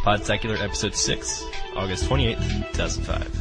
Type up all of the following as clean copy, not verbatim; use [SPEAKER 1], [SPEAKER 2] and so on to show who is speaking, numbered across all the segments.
[SPEAKER 1] Podtacular Episode 6, August 28th, 2005.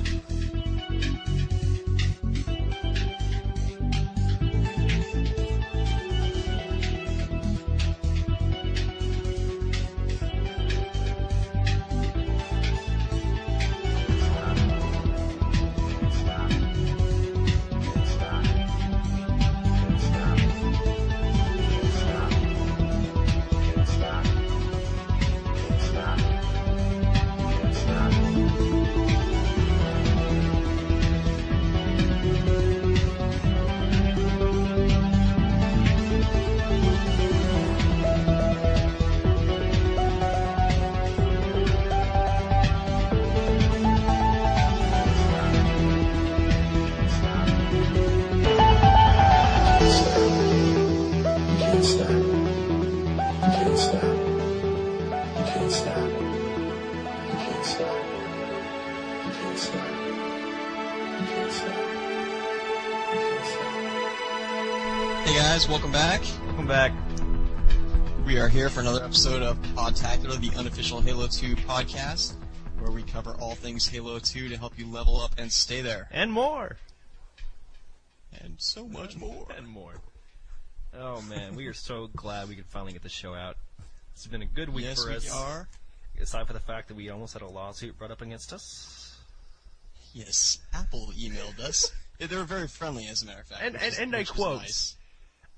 [SPEAKER 2] Hey guys, welcome back.
[SPEAKER 1] Welcome back.
[SPEAKER 2] We are here for another episode of Podtacular, the unofficial Halo 2 podcast, where we cover all things Halo 2 to help you level up and stay there.
[SPEAKER 1] And more.
[SPEAKER 2] And so much more.
[SPEAKER 1] And more. Oh man, we are so glad we could finally get the show out. It's been a good week for us.
[SPEAKER 2] Yes, we are.
[SPEAKER 1] Aside from the fact that we almost had a lawsuit brought up against us.
[SPEAKER 2] Yes, Apple emailed us. They were very friendly, as a matter of fact.
[SPEAKER 1] And I quote,
[SPEAKER 2] nice.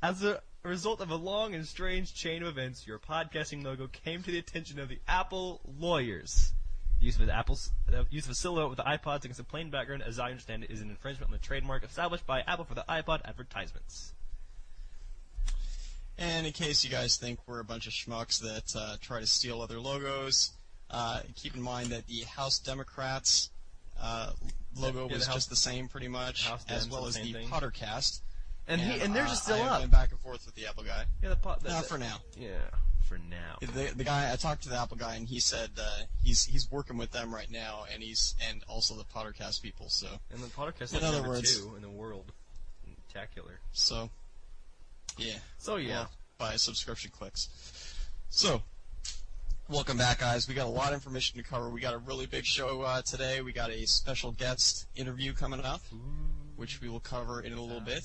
[SPEAKER 1] As a result of a long and strange chain of events, your podcasting logo came to the attention of the Apple lawyers. The use of a silhouette with the iPods against a plain background, as I understand it, is an infringement on the trademark established by Apple for the iPod advertisements.
[SPEAKER 2] And in case you guys think we're a bunch of schmucks that try to steal other logos, keep in mind that the House Democrats logo was just the same, pretty much, as well as the Pottercast.
[SPEAKER 1] And theirs is still
[SPEAKER 2] I
[SPEAKER 1] up.
[SPEAKER 2] went back and forth with the Apple guy.
[SPEAKER 1] Yeah,
[SPEAKER 2] for now.
[SPEAKER 1] Yeah, for now.
[SPEAKER 2] The guy, I talked to the Apple guy, and he said he's working with them right now, and also the Pottercast people. So.
[SPEAKER 1] And the Pottercast
[SPEAKER 2] is
[SPEAKER 1] number 2 in the world. Spectacular.
[SPEAKER 2] So. Yeah.
[SPEAKER 1] So yeah.
[SPEAKER 2] Well, by subscription clicks. So. Welcome back, guys. We got a lot of information to cover. We got a really big show today. We got a special guest interview coming up, which we will cover in a little bit.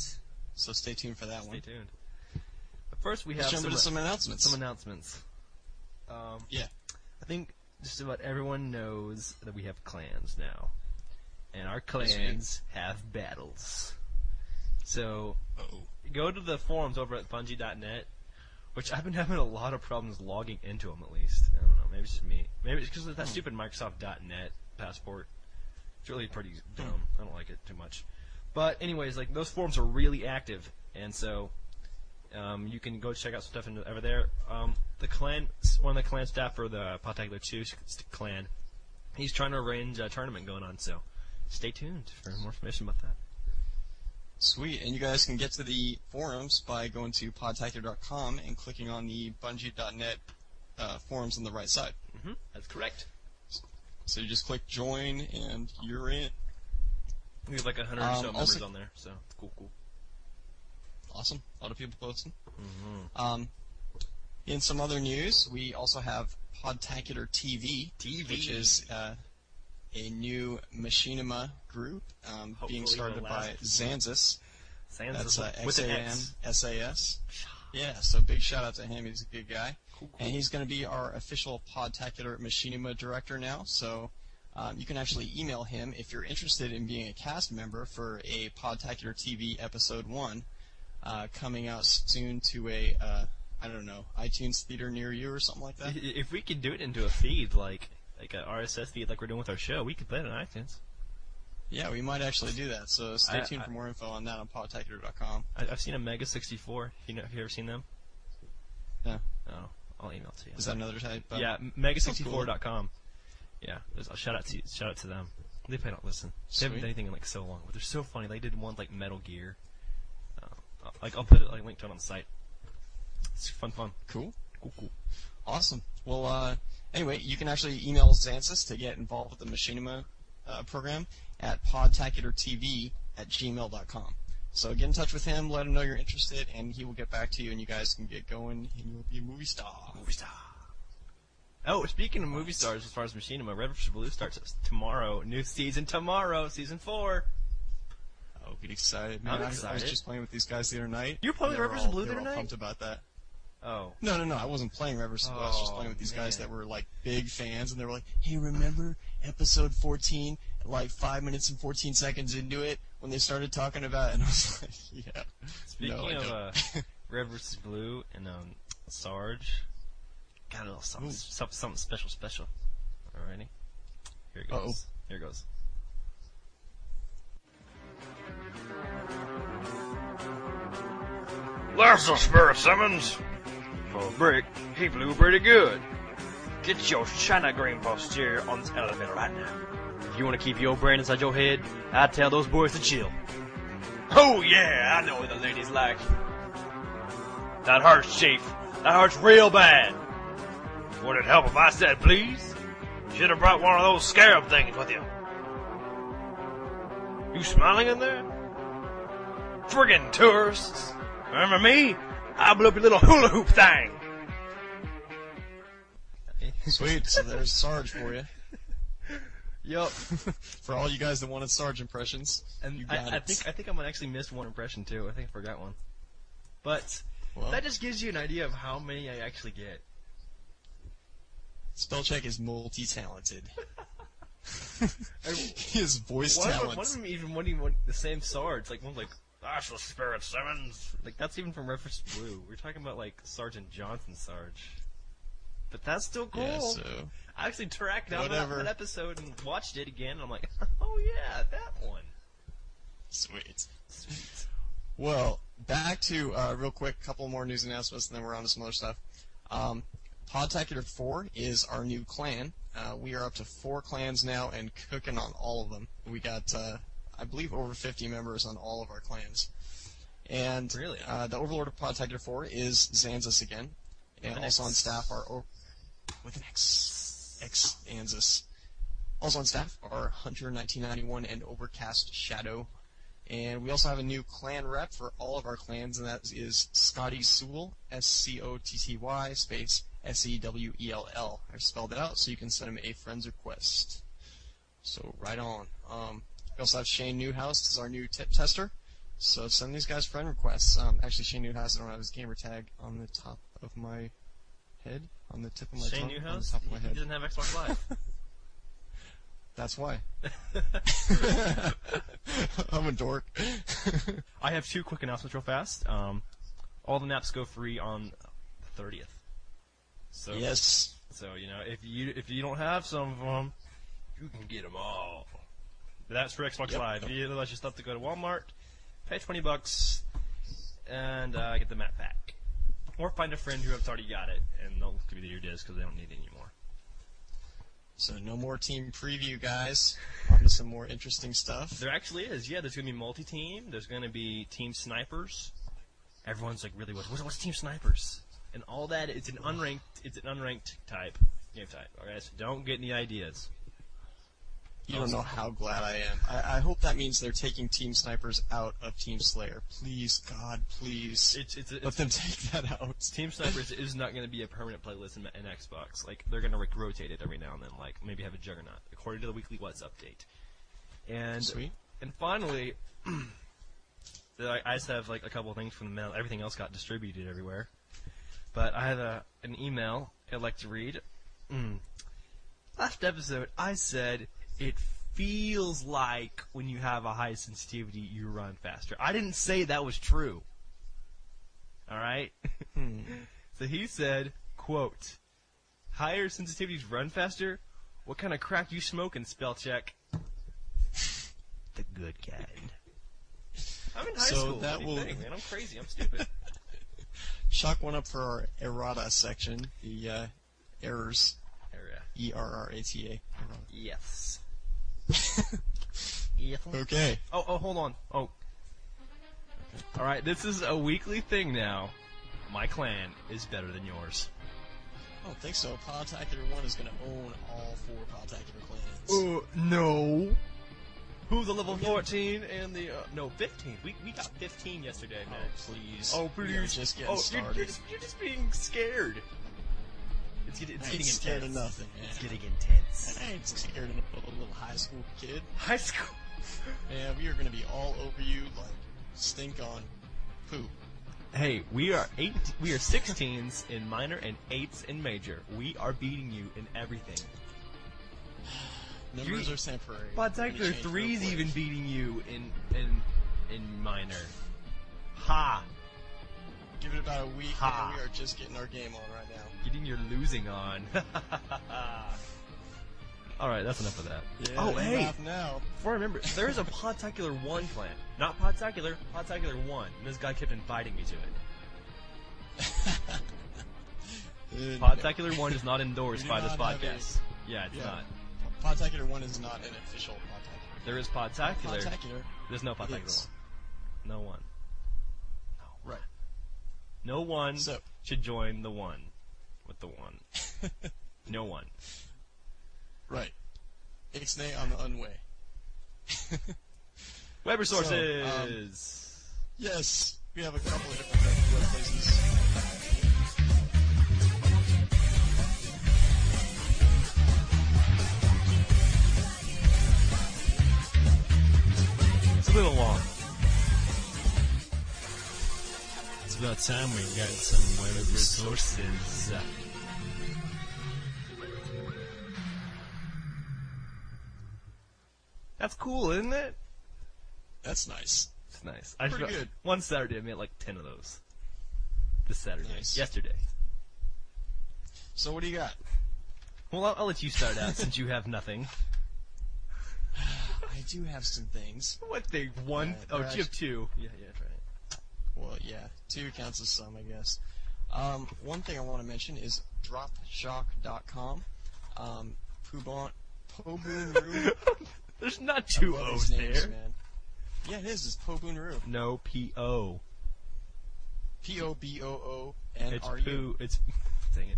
[SPEAKER 2] So stay tuned for that one.
[SPEAKER 1] Stay tuned. But first, we have
[SPEAKER 2] some announcements.
[SPEAKER 1] Some announcements.
[SPEAKER 2] Yeah.
[SPEAKER 1] I think just about everyone knows that we have clans now, and our clans have battles. So go to the forums over at Bungie.net, which I've been having a lot of problems logging into them. At least I don't know. Maybe it's just me. Maybe it's because of that stupid Microsoft.net passport. It's really pretty dumb. I don't like it too much. But anyways, like those forums are really active, and so you can go check out some stuff over there. One of the clan staff for the Podtacular 2 clan, he's trying to arrange a tournament going on. So stay tuned for more information about that.
[SPEAKER 2] Sweet, and you guys can get to the forums by going to podtacular.com and clicking on the Bungie.net forums on the right side.
[SPEAKER 1] Mm-hmm. That's correct.
[SPEAKER 2] So you just click join, and you're in.
[SPEAKER 1] We have like 100 or so members on there, so cool.
[SPEAKER 2] Awesome. A lot of people posting.
[SPEAKER 1] Mm-hmm.
[SPEAKER 2] In some other news, we also have Podtacular TV, which is a new machinima group being started by Zanzis. That's XANSAS. Yeah, so big shout out to him. He's a good guy. Cool. And he's going to be our official Podtacular machinima director now, so you can actually email him if you're interested in being a cast member for a Podtacular TV Episode 1 coming out soon to a, I don't know, iTunes theater near you or something like that.
[SPEAKER 1] If we could do it into a feed, like an RSS feed like we're doing with our show, we could play it on iTunes.
[SPEAKER 2] Yeah, we might actually do that, so stay tuned for more info on that on podtacular.com.
[SPEAKER 1] I've seen a Mega 64. Have you ever seen them?
[SPEAKER 2] No.
[SPEAKER 1] Oh, I'll email it to you.
[SPEAKER 2] Is that another type?
[SPEAKER 1] Yeah, Mega64.com. Yeah, a shout out to them. They probably don't listen. They haven't done anything in like so long, but they're so funny. They did one like Metal Gear. I'll put it link to it on the site. It's fun.
[SPEAKER 2] Cool.
[SPEAKER 1] Cool.
[SPEAKER 2] Awesome. Well, anyway, you can actually email Xansis to get involved with the machinima program at podtaculartv@gmail.com. So get in touch with him, let him know you're interested, and he will get back to you, and you guys can get going, and you'll be a movie star.
[SPEAKER 1] Oh, speaking of movie stars, as far as Machinima, Red vs. Blue starts tomorrow. New season tomorrow, season 4.
[SPEAKER 2] Oh, get excited, man!
[SPEAKER 1] I'm
[SPEAKER 2] I was
[SPEAKER 1] excited.
[SPEAKER 2] just playing with these guys the other night.
[SPEAKER 1] You were playing Red vs. Blue the other night?
[SPEAKER 2] Pumped about that.
[SPEAKER 1] Oh.
[SPEAKER 2] No, I wasn't playing Red vs. Blue. I was just playing with these guys that were like big fans, and they were like, "Hey, remember episode 14? Like 5 minutes and 14 seconds into it, when they started talking about it," and I was like, "Yeah."
[SPEAKER 1] Speaking of Red vs. Blue and Sarge, got a little something special. Alrighty, here it goes. Here it goes.
[SPEAKER 3] That's the spirit, Simmons. For a brick, he blew pretty good. Get your China green posterior on this elevator right now.
[SPEAKER 1] If you want to keep your brain inside your head, I'd tell those boys to chill.
[SPEAKER 3] Oh yeah, I know what the ladies like. That hurts, Chief. That hurts real bad. Would it help if I said please? Should have brought one of those scarab things with you. You smiling in there? Friggin' tourists. Remember me? I blew up your little hula hoop thing.
[SPEAKER 2] Sweet, so there's Sarge for you.
[SPEAKER 1] Yup.
[SPEAKER 2] For all you guys that wanted Sarge impressions,
[SPEAKER 1] And
[SPEAKER 2] you got
[SPEAKER 1] I
[SPEAKER 2] it.
[SPEAKER 1] think I'm gonna actually miss one impression too. I think I forgot one. But that just gives you an idea of how many I actually get.
[SPEAKER 2] SpelChek is multi-talented. His voice talent.
[SPEAKER 1] One of them even wanting the same Sarge. Like one's like, "That's the spirit, Simmons." Like that's even from Red vs. Blue. We're talking about like Sergeant Johnson Sarge. But that's still cool.
[SPEAKER 2] Yeah, so
[SPEAKER 1] I actually tracked down
[SPEAKER 2] whatever.
[SPEAKER 1] that episode and watched it again, and I'm like, oh yeah, that one.
[SPEAKER 2] Sweet. Well, back to real quick, a couple more news announcements, and then we're on to some other stuff. Podtacular 4 is our new clan. We are up to 4 clans now and cooking on all of them. We got, I believe, over 50 members on all of our clans. And
[SPEAKER 1] Really?
[SPEAKER 2] The Overlord of Podtacular 4 is Zanzus again. And also on staff are... with an X. X-Anzus. Also on staff are Hunter 1991 and Overcast Shadow. And we also have a new clan rep for all of our clans, and that is Scotty Sewell, S-C-O-T-T-Y, space S-E-W-E-L-L. I've spelled it out so you can send him a friend's request. So, right on. We also have Shane Newhouse as our new tip tester. So send these guys friend requests. Actually, Shane Newhouse, I don't have his gamer tag on the top of my head, on the tip of my
[SPEAKER 1] Shane
[SPEAKER 2] tongue,
[SPEAKER 1] Newhouse?
[SPEAKER 2] on the top of my
[SPEAKER 1] He
[SPEAKER 2] head.
[SPEAKER 1] doesn't have Xbox Live.
[SPEAKER 2] That's why. I'm a dork.
[SPEAKER 1] I have 2 quick announcements real fast. All the maps go free on the 30th. So,
[SPEAKER 2] Yes.
[SPEAKER 1] So, if you don't have some of them, you can get them all. That's for Xbox Live. You otherwise just have to go to Walmart, pay $20, and get the map pack. Or find a friend who has already got it, and they'll give you your disc because they don't need it anymore.
[SPEAKER 2] So no more team preview, guys. On to some more interesting stuff.
[SPEAKER 1] There actually is. Yeah, there's going to be multi-team. There's going to be team snipers. Everyone's like, really, what's team snipers? And all that, it's an unranked game type. Okay, so don't get any ideas.
[SPEAKER 2] You don't know how glad I am. I hope that means they're taking Team Snipers out of Team Slayer. Please, God, please. Let them take that out.
[SPEAKER 1] Team Snipers is not going to be a permanent playlist in Xbox. Like, they're going to rotate it every now and then. Like, maybe have a Juggernaut, according to the weekly What's update. And
[SPEAKER 2] Sweet.
[SPEAKER 1] And finally, I just have like a couple of things from the mail. Everything else got distributed everywhere. But I have an email I'd like to read. Last episode, I said it feels like when you have a high sensitivity, you run faster. I didn't say that was true. All right? So he said, quote, higher sensitivities run faster? What kind of crack you smoking, SpelChek? The good kind. I'm in high school. What do you think, man? I'm crazy. I'm stupid.
[SPEAKER 2] Chalk one up for our errata section. The errors. E-R-R-A-T-A.
[SPEAKER 1] Yes.
[SPEAKER 2] Okay.
[SPEAKER 1] Oh, hold on. Oh. Alright, this is a weekly thing now. My clan is better than yours.
[SPEAKER 2] I don't think so. Podtacular 1 is going to own all 4 Podtacular clans.
[SPEAKER 1] No. Who's the level 14 and the, no, 15. We got 15 yesterday, man.
[SPEAKER 2] Please.
[SPEAKER 1] Oh, please.
[SPEAKER 2] We are just getting started.
[SPEAKER 1] You're just being scared. It's
[SPEAKER 2] I
[SPEAKER 1] getting
[SPEAKER 2] ain't scared of
[SPEAKER 1] intense.
[SPEAKER 2] nothing, man.
[SPEAKER 1] It's getting intense.
[SPEAKER 2] I ain't scared of a little high school kid.
[SPEAKER 1] High school.
[SPEAKER 2] Man, we are gonna be all over you like stink on poop.
[SPEAKER 1] Hey, we are 16s in minor and 8s in major. We are beating you in everything.
[SPEAKER 2] Numbers are temporary.
[SPEAKER 1] Podtacular 3's even beating you in minor. Ha!
[SPEAKER 2] Give it about a week,
[SPEAKER 1] Ha.
[SPEAKER 2] and we are just getting our game on right now.
[SPEAKER 1] Getting your losing on. Alright, that's enough of that.
[SPEAKER 2] Yeah,
[SPEAKER 1] Oh,
[SPEAKER 2] you
[SPEAKER 1] hey!
[SPEAKER 2] laugh now.
[SPEAKER 1] Before I remember, there's a Podtacular 1 clan. Not Podtacular, Podtacular 1. And this guy kept inviting me to it. Podtacular 1 is not endorsed
[SPEAKER 2] We do
[SPEAKER 1] by this
[SPEAKER 2] not have
[SPEAKER 1] podcast. Yeah, it's not.
[SPEAKER 2] Podtacular 1 is not an official Podtacular.
[SPEAKER 1] There is Podtacular.
[SPEAKER 2] Podtacular.
[SPEAKER 1] There's no Podtacular 1.
[SPEAKER 2] It's-
[SPEAKER 1] No one.
[SPEAKER 2] Right.
[SPEAKER 1] No one
[SPEAKER 2] So-
[SPEAKER 1] should join the one with the one. No one.
[SPEAKER 2] Right. Ixnay on the unway.
[SPEAKER 1] Web resources.
[SPEAKER 2] Yes, we have a couple of different web places.
[SPEAKER 1] It's a little long.
[SPEAKER 4] It's about time we got some web
[SPEAKER 1] Resources. That's cool, isn't it?
[SPEAKER 2] That's nice.
[SPEAKER 1] It's nice.
[SPEAKER 2] Pretty good.
[SPEAKER 1] One Saturday I made like 10 of those. This Saturday.
[SPEAKER 2] Nice.
[SPEAKER 1] Yesterday.
[SPEAKER 2] So what do you got?
[SPEAKER 1] Well, I'll let you start out since you have nothing.
[SPEAKER 2] I do have some things.
[SPEAKER 1] What thing? One?
[SPEAKER 2] Yeah,
[SPEAKER 1] Oh,
[SPEAKER 2] they're
[SPEAKER 1] you have two. Yeah, that's right.
[SPEAKER 2] Well, yeah, 2 counts as some, I guess. One thing I want to mention is dropshock.com. Poboonroo.
[SPEAKER 1] There's not two
[SPEAKER 2] I love
[SPEAKER 1] O's
[SPEAKER 2] these names,
[SPEAKER 1] there.
[SPEAKER 2] man. Yeah, it is. It's Poboonroo.
[SPEAKER 1] No P-O.
[SPEAKER 2] P-O-B-O-O-N-R-U.
[SPEAKER 1] It's poo. It's. Dang it.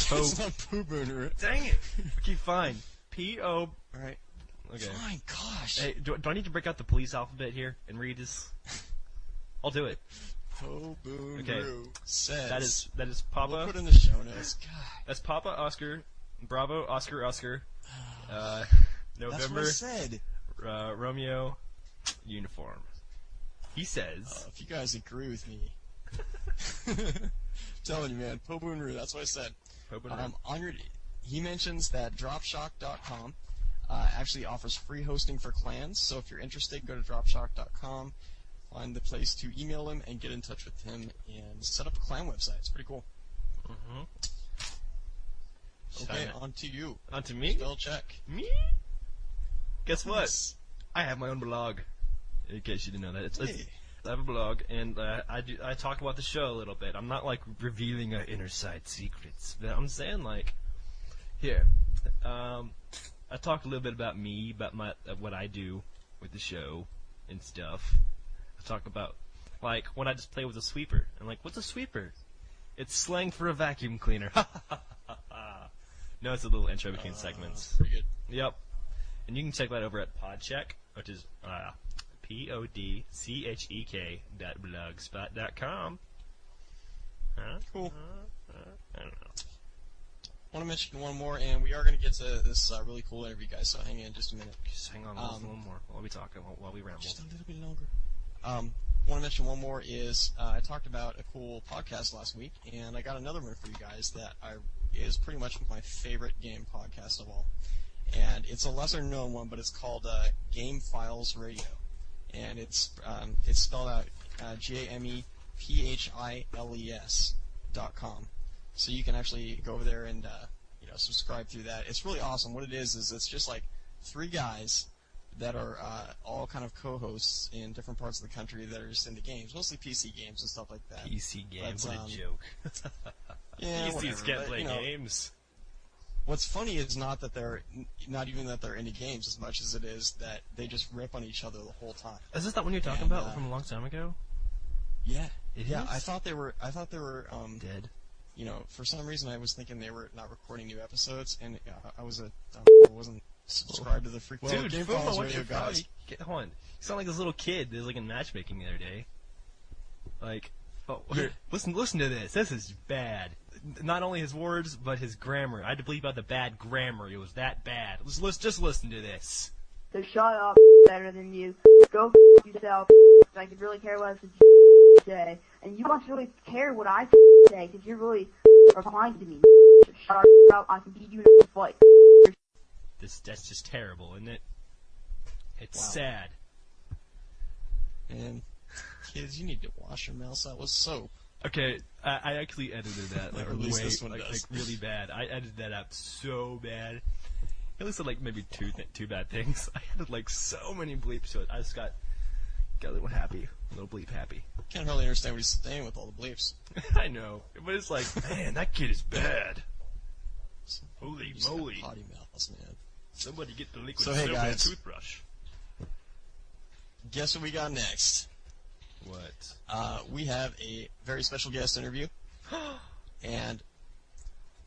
[SPEAKER 1] Po.
[SPEAKER 2] It's not Poboonroo.
[SPEAKER 1] Dang it. Okay, fine. P-O.
[SPEAKER 2] Alright.
[SPEAKER 1] Okay.
[SPEAKER 2] Fine, gosh.
[SPEAKER 1] Hey, do I need to break out the police alphabet here and read this? I'll do it.
[SPEAKER 2] Poboonroo
[SPEAKER 1] Okay.
[SPEAKER 2] says.
[SPEAKER 1] That is Papa.
[SPEAKER 2] We'll put in the show notes. God.
[SPEAKER 1] That's Papa Oscar. Bravo Oscar.
[SPEAKER 2] That's what
[SPEAKER 1] November.
[SPEAKER 2] I said.
[SPEAKER 1] Romeo. Uniform. He says.
[SPEAKER 2] If you guys agree with me. Telling you, man. Poboonroo, that's what I said. He mentions that dropshock.com actually offers free hosting for clans, so if you're interested, go to dropshock.com, find the place to email him, and get in touch with him, and set up a clan website. It's pretty cool.
[SPEAKER 1] Mm-hmm.
[SPEAKER 2] Okay, on to you.
[SPEAKER 1] On to me?
[SPEAKER 2] SpelChek.
[SPEAKER 1] Me? Guess what?
[SPEAKER 2] Yes.
[SPEAKER 1] I have my own blog. In case you didn't know that.
[SPEAKER 2] Hey.
[SPEAKER 1] I have a blog, and I talk about the show a little bit. I'm not, like, revealing our inner side secrets, but I'm saying, like, here, I talk a little bit about me, about what I do with the show and stuff. I talk about, like, when I just play with a sweeper. I'm like, what's a sweeper? It's slang for a vacuum cleaner. No, it's a little intro between segments.
[SPEAKER 2] Pretty good.
[SPEAKER 1] Yep. And you can check that over at Podcheck, which is podchek.blogspot.com. Huh?
[SPEAKER 2] Cool.
[SPEAKER 1] I don't know.
[SPEAKER 2] I want to mention one more, and we are going to get to this really cool interview, guys, so hang in just a minute.
[SPEAKER 1] Just hang on a little more while we talk, while we ramble.
[SPEAKER 2] Just a little bit longer. Want to mention one more is I talked about a cool podcast last week, and I got another one for you guys that is pretty much my favorite game podcast of all. And it's a lesser known one, but it's called Game Files Radio, and it's spelled out GAMEPHILES.com. So you can actually go over there and subscribe through that. It's really awesome. What it is it's just like 3 guys that are all kind of co-hosts in different parts of the country that are just into games, mostly PC games and stuff like that.
[SPEAKER 1] PC games,
[SPEAKER 2] But,
[SPEAKER 1] what a joke.
[SPEAKER 2] Yeah,
[SPEAKER 1] PCs
[SPEAKER 2] whatever,
[SPEAKER 1] can't
[SPEAKER 2] but,
[SPEAKER 1] play
[SPEAKER 2] you know,
[SPEAKER 1] games.
[SPEAKER 2] What's funny is not even that they're into games as much as it is that they just rip on each other the whole time.
[SPEAKER 1] Is this that one you're talking
[SPEAKER 2] And,
[SPEAKER 1] about from a long time ago?
[SPEAKER 2] Yeah,
[SPEAKER 1] It
[SPEAKER 2] yeah.
[SPEAKER 1] is?
[SPEAKER 2] I thought they were
[SPEAKER 1] Dead.
[SPEAKER 2] For some reason I was thinking they were not recording new episodes, and I wasn't subscribed to the freaking
[SPEAKER 1] Dude,
[SPEAKER 2] Game
[SPEAKER 1] Fumo,
[SPEAKER 2] Files
[SPEAKER 1] what
[SPEAKER 2] Radio
[SPEAKER 1] the
[SPEAKER 2] guys.
[SPEAKER 1] Hold on. You sound like this little kid that was like in matchmaking the other day. Like, oh, here, listen to this. This is bad. not only his words, but his grammar. I had to bleep out the bad grammar. It was that bad. Just listen to this.
[SPEAKER 5] So shut up, better than you. Go yourself. I could really care what I say. And you must really care what I say, because you're really replying to me. So shut up, I can beat you in a fight.
[SPEAKER 1] That's just terrible, isn't it? It's
[SPEAKER 2] Wow.
[SPEAKER 1] sad.
[SPEAKER 2] And kids, you need to wash your mouths out with soap.
[SPEAKER 1] Okay, I actually edited that
[SPEAKER 2] Or at least this one
[SPEAKER 1] like
[SPEAKER 2] does.
[SPEAKER 1] really bad. I edited that out so bad. It listed like maybe two bad things. I added like so many bleeps to it. I just got a little happy, a little bleep happy.
[SPEAKER 2] Can't really understand what he's saying with all the bleeps.
[SPEAKER 1] I know, but it's like, man, that kid is bad. Holy
[SPEAKER 2] He's got
[SPEAKER 1] moly!
[SPEAKER 2] potty mouths, man.
[SPEAKER 1] Somebody get the liquid
[SPEAKER 2] So, hey,
[SPEAKER 1] soap and
[SPEAKER 2] guys.
[SPEAKER 1] toothbrush.
[SPEAKER 2] Guess what we got next?
[SPEAKER 1] What?
[SPEAKER 2] We have a very special guest interview, and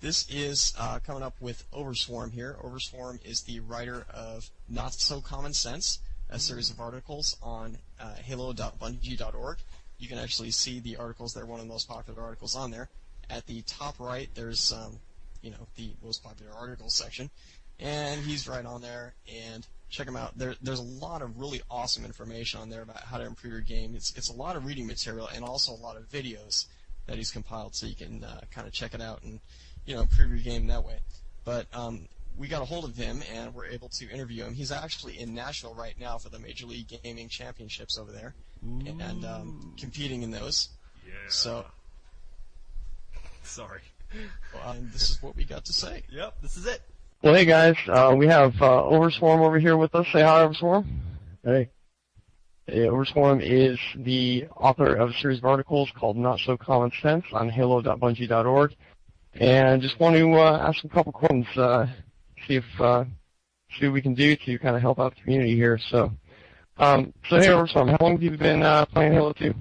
[SPEAKER 2] this is coming up with Overswarm here. Overswarm is the writer of Not So Common Sense, a series of articles on halo.bungie.org. You can actually see the articles. They're one of the most popular articles on there. At the top right, there's the most popular articles section, and he's right on there. And check him out. There's a lot of really awesome information on there about how to improve your game. It's a lot of reading material and also a lot of videos that he's compiled, so you can kind of check it out and improve your game that way. But we got a hold of him and we're able to interview him. He's actually in Nashville right now for the Major League Gaming Championships over there, and competing in those.
[SPEAKER 1] Yeah.
[SPEAKER 2] So,
[SPEAKER 1] Sorry.
[SPEAKER 2] and this is what we got to say.
[SPEAKER 1] Yep, this is it.
[SPEAKER 6] Well, hey guys, we have Overswarm over here with us. Say hi, Overswarm. Hey. Overswarm is the author of a series of articles called Not So Common Sense on halo.bungie.org, and just want to ask a couple questions, see what we can do to kind of help out the community here. So hey, Overswarm, how long have you been playing Halo 2?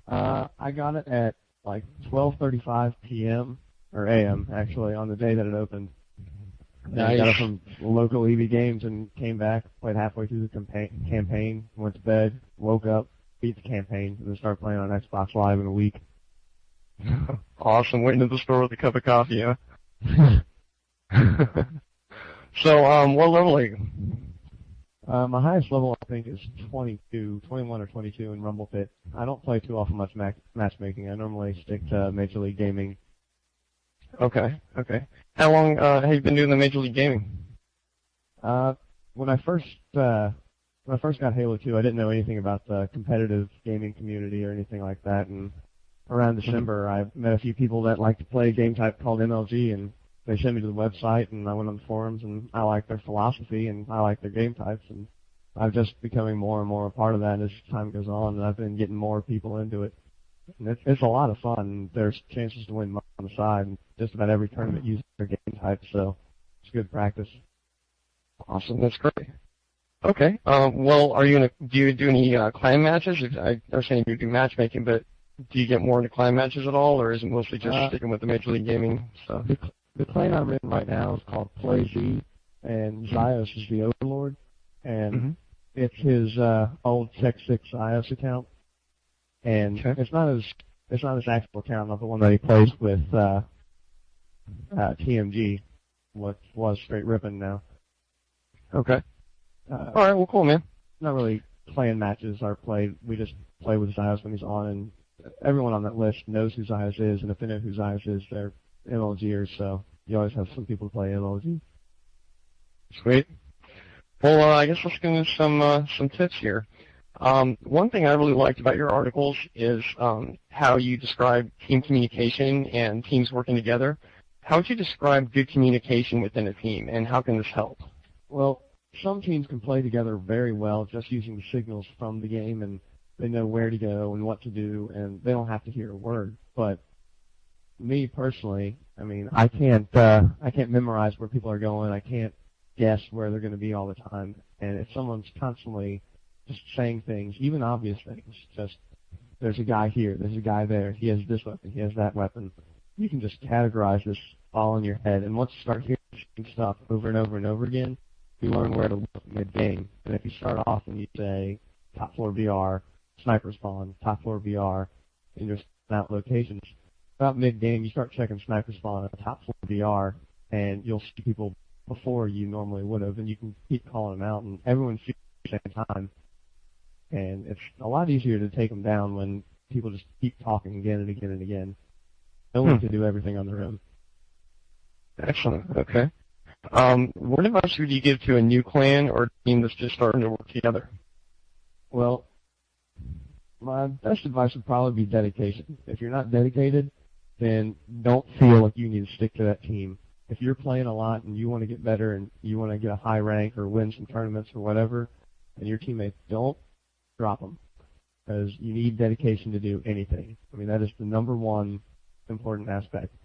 [SPEAKER 7] I got it at like 12:35 p.m. or a.m. actually on the day that it opened.
[SPEAKER 6] Nice.
[SPEAKER 7] I got it from local EV Games and came back, played halfway through the campaign, went to bed, woke up, beat the campaign, and then started playing on Xbox Live in a week.
[SPEAKER 6] Awesome. Waiting at the store with a cup of coffee, huh? So, what level are you?
[SPEAKER 7] My highest level, I think, is 21 or 22 in Rumble Pit. I don't play too often much matchmaking. I normally stick to Major League Gaming.
[SPEAKER 6] Okay. How long have you been doing the Major League Gaming?
[SPEAKER 7] When I first got Halo 2, I didn't know anything about the competitive gaming community or anything like that. And around December, I met a few people that like to play a game type called MLG, and they sent me to the website, and I went on the forums, and I like their philosophy, and I like their game types, and I'm just becoming more and more a part of that as time goes on, and I've been getting more people into it. And it's a lot of fun. There's chances to win money on the side, and just about every tournament uses their game type, so it's good practice.
[SPEAKER 6] Awesome. That's great. Okay. Well, do you do any clan matches? I understand you do matchmaking, but do you get more into clan matches at all, or is it mostly just sticking with the Major League Gaming stuff?
[SPEAKER 7] The clan I'm in right now is called PlayZ, and Zios is the Overlord, and it's his old Tech 6 Zios account, and it's not his actual account, not the one that he plays with TMG, what was Straight Rippin' now.
[SPEAKER 6] Okay. All right. Well, cool, man.
[SPEAKER 7] Not really clan matches are played. We just play with Zios when he's on, and everyone on that list knows who Zios is, and if they know who Zios is, they're MLGers, so you always have some people play MLG.
[SPEAKER 6] Sweet. Well, I guess let's get into some tips here. One thing I really liked about your articles is how you describe team communication and teams working together. How would you describe good communication within a team, and how can this help?
[SPEAKER 7] Well, some teams can play together very well just using the signals from the game, and they know where to go and what to do, and they don't have to hear a word. But me personally, I mean, I can't memorize where people are going. I can't guess where they're going to be all the time. And if someone's constantly just saying things, even obvious things, just there's a guy here, there's a guy there, he has this weapon, he has that weapon, you can just categorize this all in your head. And once you start hearing stuff over and over and over again, you learn where to look mid-game. And if you start off and you say top floor BR, sniper spawn, top floor BR, and you're out locations, about mid-game, you start checking sniper spawn at the top floor VR, and you'll see people before you normally would have, and you can keep calling them out, and everyone shoots at the same time. And it's a lot easier to take them down when people just keep talking again and again and again. No one can do everything on their own.
[SPEAKER 6] Excellent. Okay. What advice would you give to a new clan or team that's just starting to work together?
[SPEAKER 7] Well, my best advice would probably be dedication. If you're not dedicated, then don't feel like you need to stick to that team. If you're playing a lot and you want to get better and you want to get a high rank or win some tournaments or whatever, and your teammates don't, drop them. Because you need dedication to do anything. I mean, that is the number one important aspect.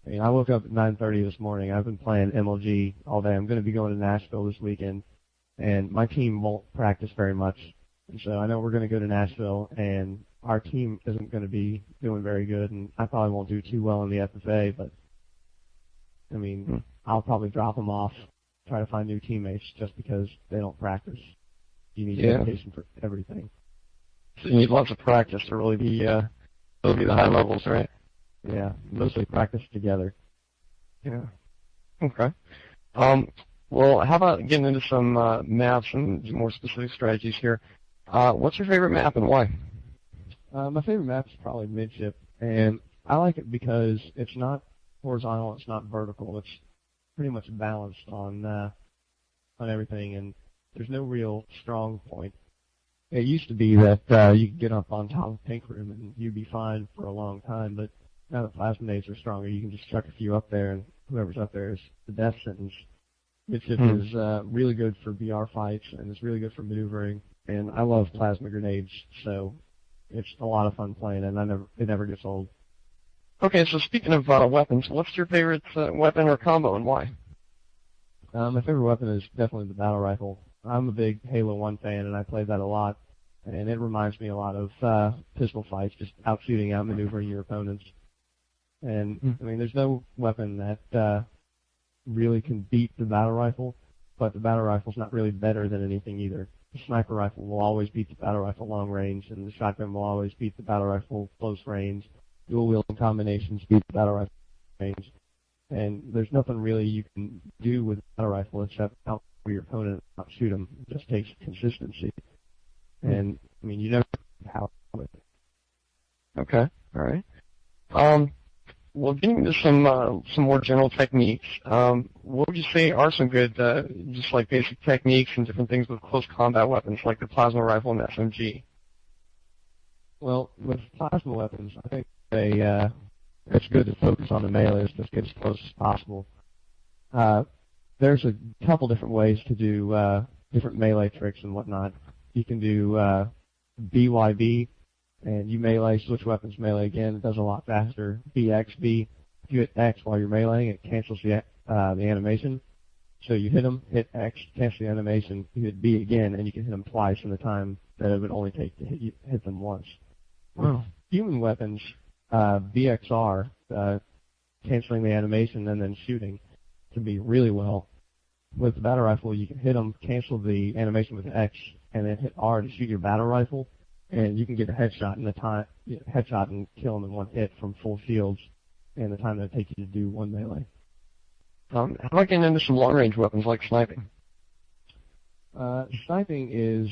[SPEAKER 7] I mean, I woke up at 9:30 this morning. I've been playing MLG all day. I'm going to be going to Nashville this weekend, and my team won't practice very much. And so I know we're going to go to Nashville, and our team isn't going to be doing very good, and I probably won't do too well in the FFA, but, I mean, I'll probably drop them off, try to find new teammates just because they don't practice. You need dedication for everything.
[SPEAKER 6] So you need lots of practice to really be the high levels, right?
[SPEAKER 7] Yeah, mostly practice together.
[SPEAKER 6] Yeah. Okay. Well, how about getting into some maps and more specific strategies here? What's your favorite map and why?
[SPEAKER 7] My favorite map is probably midship, and I like it because it's not horizontal, it's not vertical. It's pretty much balanced on everything, and there's no real strong point. It used to be that you could get up on top of Pink Room and you'd be fine for a long time, but now that plasma nades are stronger, you can just chuck a few up there, and whoever's up there is the death sentence. Midship is really good for VR fights, and it's really good for maneuvering, and I love plasma grenades, so it's a lot of fun playing, and it never gets old.
[SPEAKER 6] Okay, so speaking of weapons, what's your favorite weapon or combo and why?
[SPEAKER 7] My favorite weapon is definitely the battle rifle. I'm a big Halo 1 fan, and I play that a lot, and it reminds me a lot of pistol fights, just out-shooting, out-maneuvering your opponents. And, I mean, there's no weapon that really can beat the battle rifle, but the battle rifle's not really better than anything either. The sniper rifle will always beat the battle rifle long range, and the shotgun will always beat the battle rifle close range. Dual wielding combinations beat the battle rifle range. And there's nothing really you can do with the battle rifle except out for your opponent and not shoot them. It just takes consistency. And, I mean, you never have with it.
[SPEAKER 6] Okay, all right. Well, getting into some more general techniques, what would you say are some good, just like basic techniques and different things with close combat weapons, like the plasma rifle and SMG?
[SPEAKER 7] Well, with plasma weapons, I think it's good to focus on the melees, just get as close as possible. There's a couple different ways to do different melee tricks and whatnot. You can do BYB, and you melee, switch weapons melee again. It does a lot faster. BXB, if you hit X while you're meleeing, it cancels the animation. So you hit them, hit X, cancel the animation, you hit B again, and you can hit them twice in the time that it would only take to hit them once.
[SPEAKER 6] Wow.
[SPEAKER 7] Human weapons, BXR, canceling the animation and then shooting, can be really well. With the battle rifle, you can hit them, cancel the animation with X, and then hit R to shoot your battle rifle, and you can get a headshot in the time, headshot and kill them in one hit from full shields, and the time that it takes you to do one melee.
[SPEAKER 6] How about getting into some long-range weapons like sniping?
[SPEAKER 7] Sniping is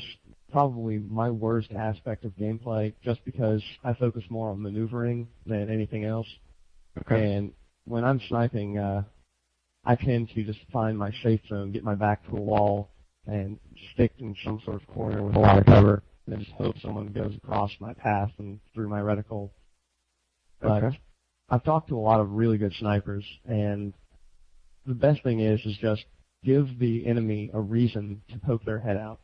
[SPEAKER 7] probably my worst aspect of gameplay, just because I focus more on maneuvering than anything else.
[SPEAKER 6] Okay.
[SPEAKER 7] And when I'm sniping, I tend to just find my safe zone, get my back to a wall, and stick in some sort of corner with a lot of cover, and then just hope someone goes across my path and through my reticle. But
[SPEAKER 6] Okay.
[SPEAKER 7] I've talked to a lot of really good snipers, and the best thing is just give the enemy a reason to poke their head out.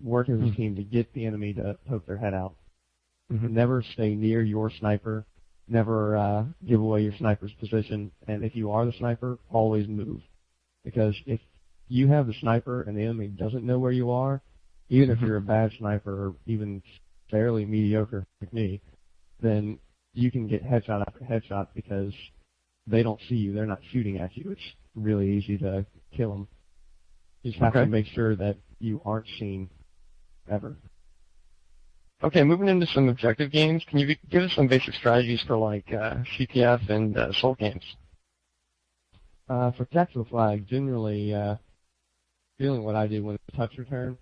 [SPEAKER 7] Work as a team to get the enemy to poke their head out. Never stay near your sniper. Never give away your sniper's position. And if you are the sniper, always move. Because if you have the sniper and the enemy doesn't know where you are, even if you're a bad sniper or even fairly mediocre like me, then you can get headshot after headshot because they don't see you. They're not shooting at you. It's really easy to kill them. You just have to make sure that you aren't seen ever.
[SPEAKER 6] Okay, moving into some objective games, can you give us some basic strategies for like CTF and Soul games?
[SPEAKER 7] For tactical flag, generally, feeling what I do when it's touch return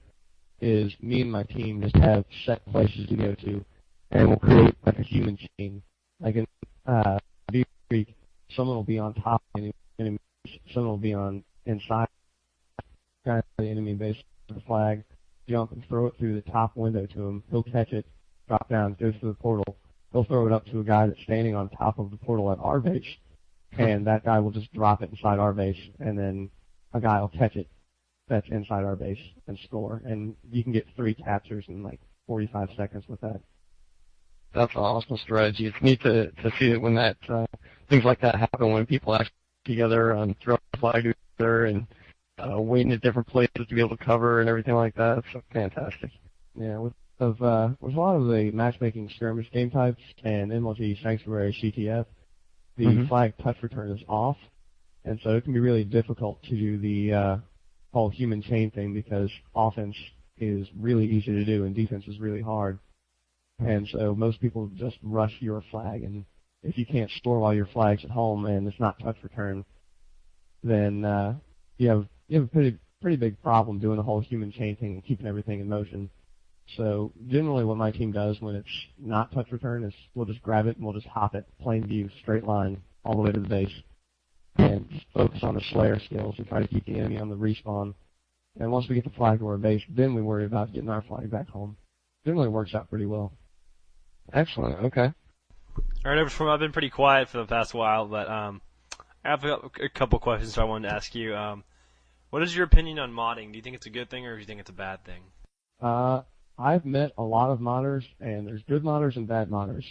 [SPEAKER 7] is me and my team just have set places to go to, and we'll create like a human chain. Like in Beaver Creek, someone will be on top of the enemy, someone will be on inside the enemy base with the flag, jump and throw it through the top window to him. He'll catch it, drop down, goes to the portal. He'll throw it up to a guy that's standing on top of the portal at our base, and that guy will just drop it inside our base, and then a guy will catch it that's inside our base and score. And you can get 3 captures in like 45 seconds with that.
[SPEAKER 6] That's an awesome strategy. It's neat to see it when that things like that happen, when people actually get together, throw a flag together, and waiting at different places to be able to cover and everything like that. It's fantastic.
[SPEAKER 7] Yeah, with a lot of the matchmaking skirmish game types and MLG Sanctuary CTF, the flag touch return is off, and so it can be really difficult to do the whole human chain thing because offense is really easy to do and defense is really hard. And so most people just rush your flag, and if you can't store while your flag's at home and it's not touch return, then you have a pretty big problem doing the whole human chain thing and keeping everything in motion. So generally what my team does when it's not touch return is we'll just grab it and we'll just hop it, plain view, straight line, all the way to the base, and just focus on the Slayer skills and try to keep the enemy on the respawn. And once we get the flag to our base, then we worry about getting our flag back home. Generally works out pretty well.
[SPEAKER 6] Excellent, okay.
[SPEAKER 3] Alright, Overswarm, I've been pretty quiet for the past while, but I have a couple questions I wanted to ask you. What is your opinion on modding? Do you think it's a good thing or do you think it's a bad thing?
[SPEAKER 7] I've met a lot of modders, and there's good modders and bad modders.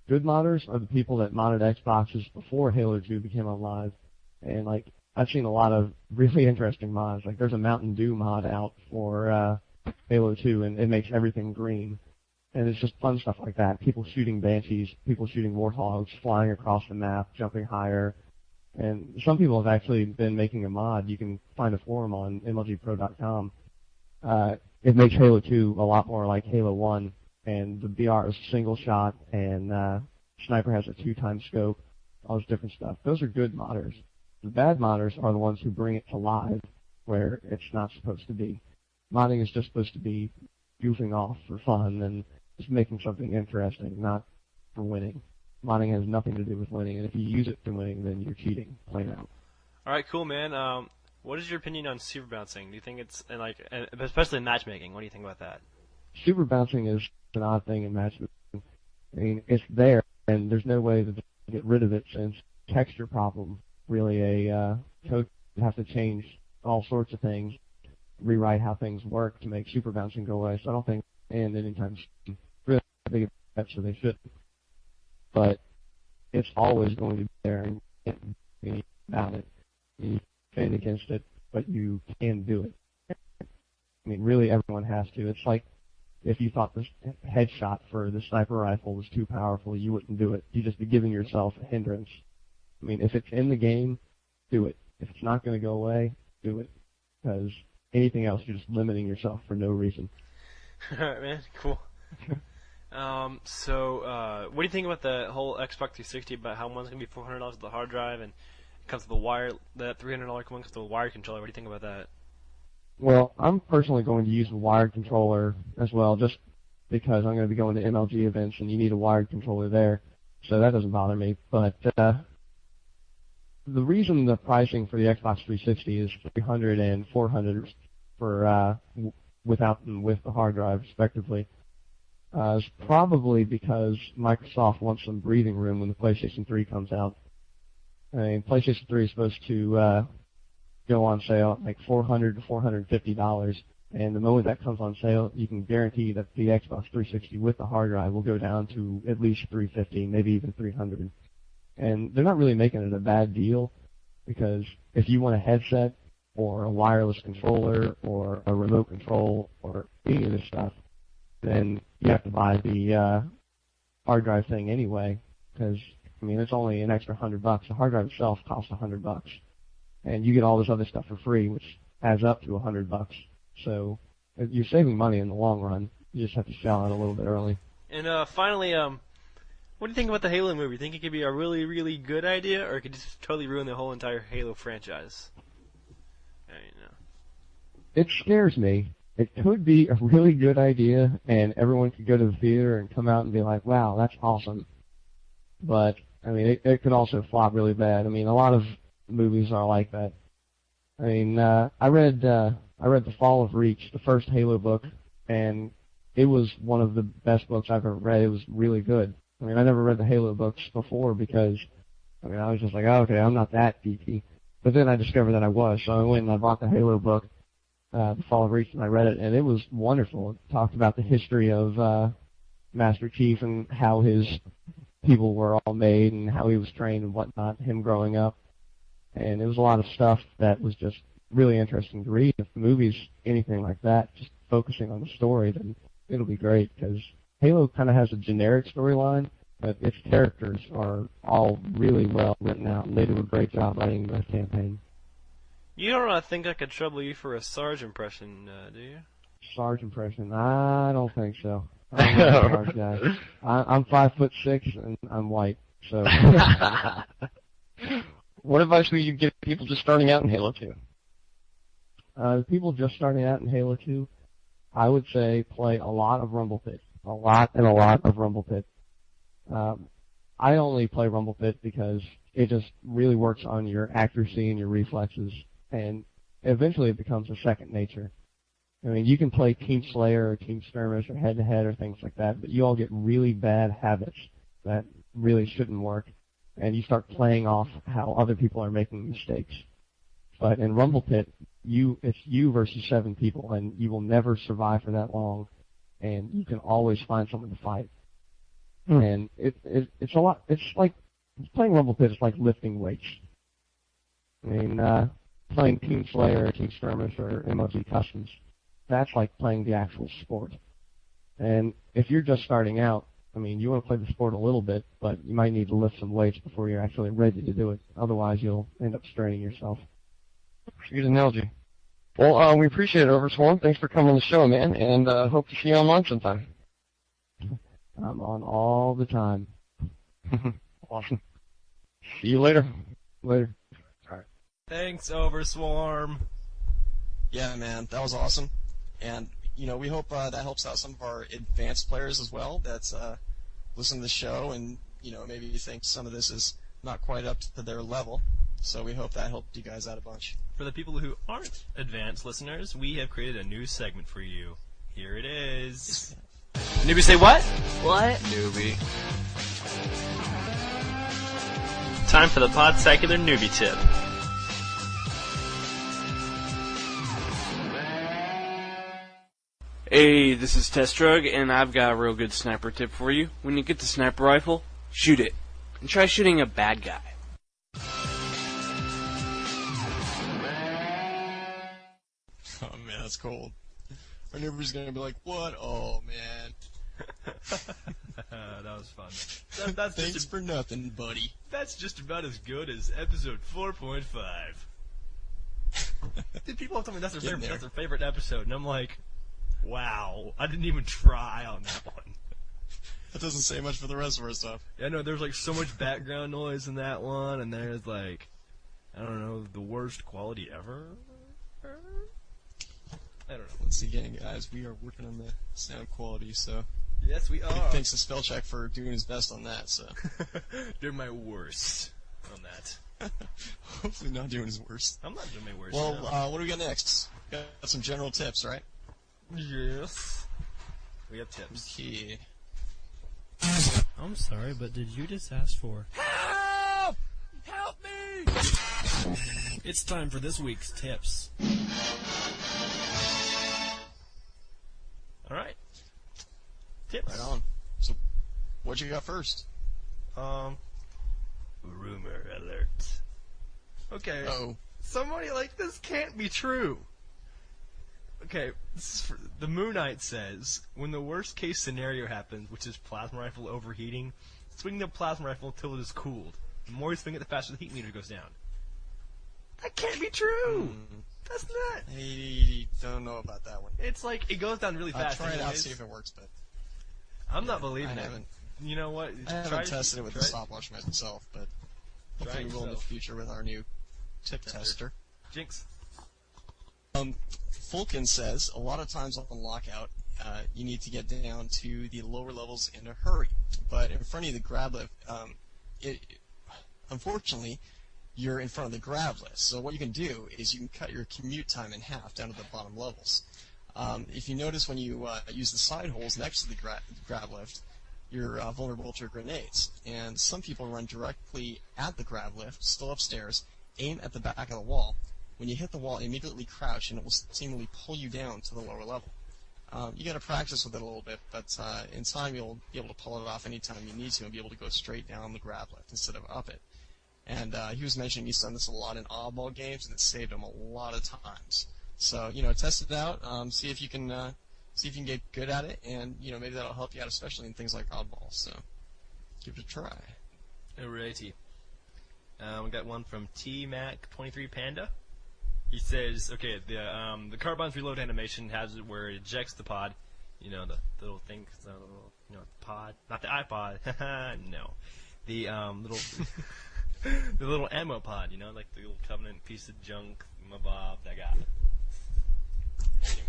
[SPEAKER 7] Good modders are the people that modded Xboxes before Halo 2 became alive, and like I've seen a lot of really interesting mods. Like there's a Mountain Dew mod out for Halo 2, and it makes everything green. And it's just fun stuff like that. People shooting Banshees, people shooting Warthogs, flying across the map, jumping higher. And some people have actually been making a mod. You can find a forum on MLGpro.com. It makes Halo 2 a lot more like Halo 1, and the BR is single shot, and Sniper has a 2-time scope, all this different stuff. Those are good modders. The bad modders are the ones who bring it to live where it's not supposed to be. Modding is just supposed to be goofing off for fun and just making something interesting, not for winning. Modding has nothing to do with winning, and if you use it for winning, then you're cheating, plain out.
[SPEAKER 3] All right, cool, man. What is your opinion on super bouncing? Do you think it's especially in matchmaking? What do you think about that?
[SPEAKER 7] Super bouncing is an odd thing in matchmaking. I mean, it's there, and there's no way to get rid of it since texture problem. Really, a code would have to change all sorts of things, rewrite how things work to make super bouncing go away. So I don't think, and anytime soon, really big of a so they shouldn't. But it's always going to be there, and you can't do anything about it. You defend against it, but you can do it. I mean, really, everyone has to. It's like if you thought this headshot for the sniper rifle was too powerful, you wouldn't do it. You'd just be giving yourself a hindrance. I mean, if it's in the game, do it. If it's not going to go away, do it. Because anything else, you're just limiting yourself for no reason.
[SPEAKER 3] Alright, man. Cool. So, what do you think about the whole Xbox 360, about how one's going to be $400 with the hard drive, and it comes with the wire, that $300 one comes with a wired controller? What do you think about that?
[SPEAKER 7] Well, I'm personally going to use a wired controller as well, just because I'm going to be going to MLG events, and you need a wired controller there, so that doesn't bother me. But the reason the pricing for the Xbox 360 is $300 and $400 for without and with the hard drive, respectively, is probably because Microsoft wants some breathing room when the PlayStation 3 comes out. I mean, PlayStation 3 is supposed to go on sale at like $400 to $450, and the moment that comes on sale, you can guarantee that the Xbox 360 with the hard drive will go down to at least $350, maybe even $300. And they're not really making it a bad deal, because if you want a headset or a wireless controller or a remote control or any of this stuff, then you have to buy the hard drive thing anyway, because I mean it's only an extra $100. The hard drive itself costs $100, and you get all this other stuff for free, which adds up to $100. So you're saving money in the long run. You just have to shell out a little bit early.
[SPEAKER 1] And finally, what do you think about the Halo movie? Think it could be a really, really good idea, or it could just totally ruin the whole entire Halo franchise? I don't know.
[SPEAKER 7] It scares me. It could be a really good idea, and everyone could go to the theater and come out and be like, wow, that's awesome. But, I mean, it could also flop really bad. I mean, a lot of movies are like that. I mean, I read The Fall of Reach, the first Halo book, and it was one of the best books I've ever read. It was really good. I mean, I never read the Halo books before because, I mean, I was just like, oh, okay, I'm not that geeky. But then I discovered that I was, so I went and I bought the Halo book, The Fall of Reach, and I read it, and it was wonderful. It talked about the history of Master Chief and how his people were all made and how he was trained and whatnot, him growing up. And it was a lot of stuff that was just really interesting to read. If the movie's anything like that, just focusing on the story, then it'll be great, because Halo kind of has a generic storyline, but its characters are all really well written out, and they do a great job writing the campaign.
[SPEAKER 1] You don't think I could trouble you for a Sarge impression, do you?
[SPEAKER 7] Sarge impression? I don't think so. I'm not a Sarge guy. I'm 5'6" and I'm white, so.
[SPEAKER 6] What advice would you give people just starting out in Halo 2?
[SPEAKER 7] People just starting out in Halo 2, I would say play a lot of Rumble Pit. A lot of Rumble Pit. I only play Rumble Pit because it just really works on your accuracy and your reflexes, and eventually it becomes a second nature. I mean, you can play Team Slayer or Team Skirmish or head-to-head or things like that, but you all get really bad habits that really shouldn't work, and you start playing off how other people are making mistakes. But in Rumble Pit, it's you versus 7 people, and you will never survive for that long, and you can always find someone to fight. And it's a lot. It's like playing Rumble Pit is like lifting weights. I mean, playing Team Slayer or Team Skirmish or MOG Customs, that's like playing the actual sport. And if you're just starting out, I mean, you want to play the sport a little bit, but you might need to lift some weights before you're actually ready to do it. Otherwise, you'll end up straining yourself.
[SPEAKER 6] That's a good analogy. Well, we appreciate it, Overswarm. Thanks for coming on the show, man, and hope to see you online sometime.
[SPEAKER 7] I'm on all the time.
[SPEAKER 6] Awesome. See you later.
[SPEAKER 7] Later.
[SPEAKER 6] All right.
[SPEAKER 1] Thanks, Overswarm.
[SPEAKER 2] Yeah, man, that was awesome. And, you know, we hope that helps out some of our advanced players as well that's listen to the show and, you know, maybe you think some of this is not quite up to their level. So we hope that helped you guys out a bunch.
[SPEAKER 1] For the people who aren't advanced listeners, we have created a new segment for you. Here it is.
[SPEAKER 3] Newbie say what?
[SPEAKER 8] What?
[SPEAKER 3] Newbie.
[SPEAKER 1] Time for the Podtacular newbie tip.
[SPEAKER 3] Hey, this is Test Drug, and I've got a real good sniper tip for you. When you get the sniper rifle, shoot it. And try shooting a bad guy.
[SPEAKER 2] Oh, man, that's cold. Our neighbor's going to be like, what? Oh, man.
[SPEAKER 1] That was fun. That's
[SPEAKER 2] Thanks for nothing, buddy.
[SPEAKER 1] That's just about as good as episode 4.5. Dude, people have told me that's their favorite episode, and I'm like, wow, I didn't even try on that one.
[SPEAKER 2] That doesn't say much for the rest of our stuff.
[SPEAKER 1] Yeah, no, there's like so much background noise in that one, and there's like, I don't know, the worst quality ever? I don't know.
[SPEAKER 2] Once again, guys, we are working on the sound quality, so...
[SPEAKER 1] Yes, we are.
[SPEAKER 2] Thanks to SpelChek for doing his best on that, so...
[SPEAKER 1] Doing my worst on that.
[SPEAKER 2] Hopefully not doing his worst.
[SPEAKER 1] I'm not doing my worst.
[SPEAKER 2] Well,
[SPEAKER 1] now.
[SPEAKER 2] what do we got next? Got some general tips, right?
[SPEAKER 1] Yes. We have tips.
[SPEAKER 2] Okay.
[SPEAKER 4] I'm sorry, but did you just ask for...
[SPEAKER 3] Help! Help me!
[SPEAKER 4] It's time for this week's tips.
[SPEAKER 1] All right. Tips.
[SPEAKER 2] Right on. So, what you got first?
[SPEAKER 1] Rumor alert. Okay.
[SPEAKER 2] Uh-oh.
[SPEAKER 1] Somebody like this can't be true. Okay, this is for, the Moon Knight says, when the worst case scenario happens, which is plasma rifle overheating, swing the plasma rifle until it is cooled. The more you swing it, the faster the heat meter goes down. That can't be true! That's not.
[SPEAKER 2] I don't know about that one.
[SPEAKER 1] It's like it goes down really fast.
[SPEAKER 2] Try it out,
[SPEAKER 1] anyways.
[SPEAKER 2] see if it works, but
[SPEAKER 1] I'm not believing
[SPEAKER 2] I
[SPEAKER 1] it.
[SPEAKER 2] haven't.
[SPEAKER 1] You know what?
[SPEAKER 2] I haven't tested it with the stopwatch myself, but hopefully we will in the future with our new tip tester.
[SPEAKER 1] Jinx.
[SPEAKER 2] Fulkin says a lot of times on lockout, you need to get down to the lower levels in a hurry, but in front of you, the grab lift, unfortunately, you're in front of the grab lift. So what you can do is you can cut your commute time in half down to the bottom levels. If you notice when you use the side holes next to the grab lift, you're vulnerable to grenades. And some people run directly at the grab lift, still upstairs, aim at the back of the wall. When you hit the wall, immediately crouch, and it will seemingly pull you down to the lower level. You got to practice with it a little bit, but in time you'll be able to pull it off anytime you need to and be able to go straight down the grab lift instead of up it. And he was mentioning he's done this a lot in oddball games, and it saved him a lot of times. So test it out, see if you can get good at it, and maybe that'll help you out, especially in things like oddballs. So give it a try.
[SPEAKER 1] Alrighty. We got one from TMac23 Panda. He says, okay, the Carbon's reload animation has it where it ejects the pod, the little thing, the pod, not the iPod, no, the little, the little ammo pod, like the little Covenant piece of junk, my Bob, that guy.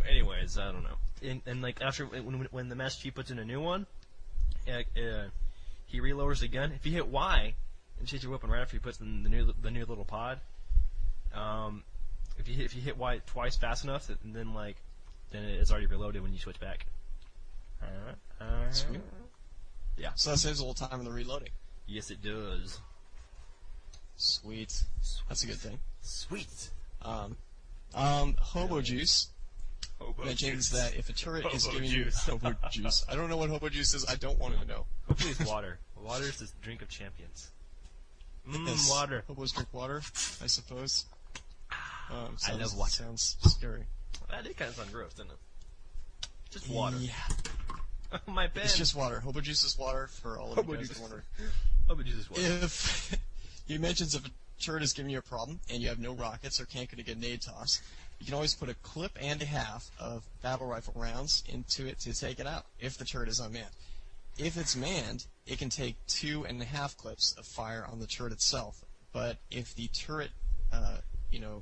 [SPEAKER 1] Anyways, I don't know. And like after when the Master Chief puts in a new one, he relowers the gun. If you hit Y and change your weapon right after he puts in the new little pod, if you hit Y twice fast enough, then it's already reloaded when you switch back.
[SPEAKER 2] Sweet.
[SPEAKER 1] Yeah.
[SPEAKER 2] So that saves a little time in the reloading.
[SPEAKER 1] Yes, it does.
[SPEAKER 2] Sweet. That's a good thing.
[SPEAKER 1] Sweet.
[SPEAKER 2] Hobo Juice mentions that if a turret is giving you Hobo Juice, I don't know what Hobo Juice is. I don't want to know.
[SPEAKER 1] Hopefully it's water. Water is the drink of champions.
[SPEAKER 2] Yes,
[SPEAKER 1] Water.
[SPEAKER 2] Hobos drink water, I suppose.
[SPEAKER 1] I love water.
[SPEAKER 2] Sounds scary.
[SPEAKER 1] That did kind of sound gross, didn't it? Just water.
[SPEAKER 2] Yeah.
[SPEAKER 1] My pen.
[SPEAKER 2] It's just water. Hobo Juice is water for all of you guys that wonder.
[SPEAKER 1] Hobo Juice is water.
[SPEAKER 2] If he mentions if a turret is giving you a problem and you have no rockets or can't get a grenade toss, you can always put a clip and a half of battle rifle rounds into it to take it out, if the turret is unmanned. If it's manned, it can take 2.5 clips of fire on the turret itself, but if the turret,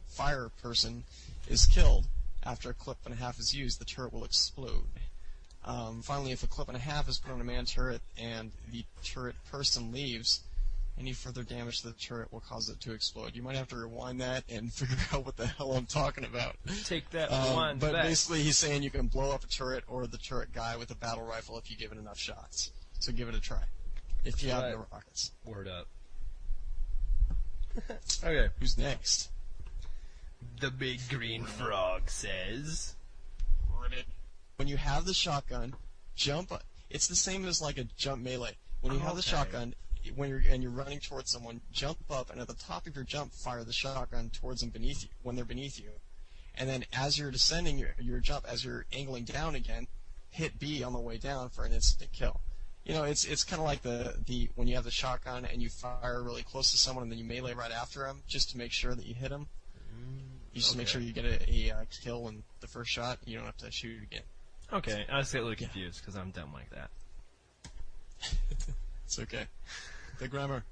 [SPEAKER 2] fire person is killed after a clip and a half is used, the turret will explode. Finally, if a clip and a half is put on a manned turret and the turret person leaves, any further damage to the turret will cause it to explode. You might have to rewind that and figure out what the hell I'm talking about.
[SPEAKER 1] Take that one
[SPEAKER 2] But
[SPEAKER 1] back.
[SPEAKER 2] basically, he's saying you can blow up a turret or the turret guy with a battle rifle if you give it enough shots. So give it a try. If you have no rockets.
[SPEAKER 1] Word up. Okay.
[SPEAKER 2] Who's next?
[SPEAKER 1] The big green frog says.
[SPEAKER 2] When you have the shotgun, jump. It's the same as like a jump melee. When you have the shotgun, when you're running towards someone, jump up, and at the top of your jump, fire the shotgun towards them beneath you when they're beneath you. And then as you're descending your jump, as you're angling down again, hit B on the way down for an instant kill. It's kind of like the when you have the shotgun and you fire really close to someone and then you melee right after them just to make sure that you hit them. You just make sure you get a kill in the first shot. You don't have to shoot again.
[SPEAKER 1] Okay, I just get a little confused because I'm dumb like that.
[SPEAKER 2] It's okay. The grammar.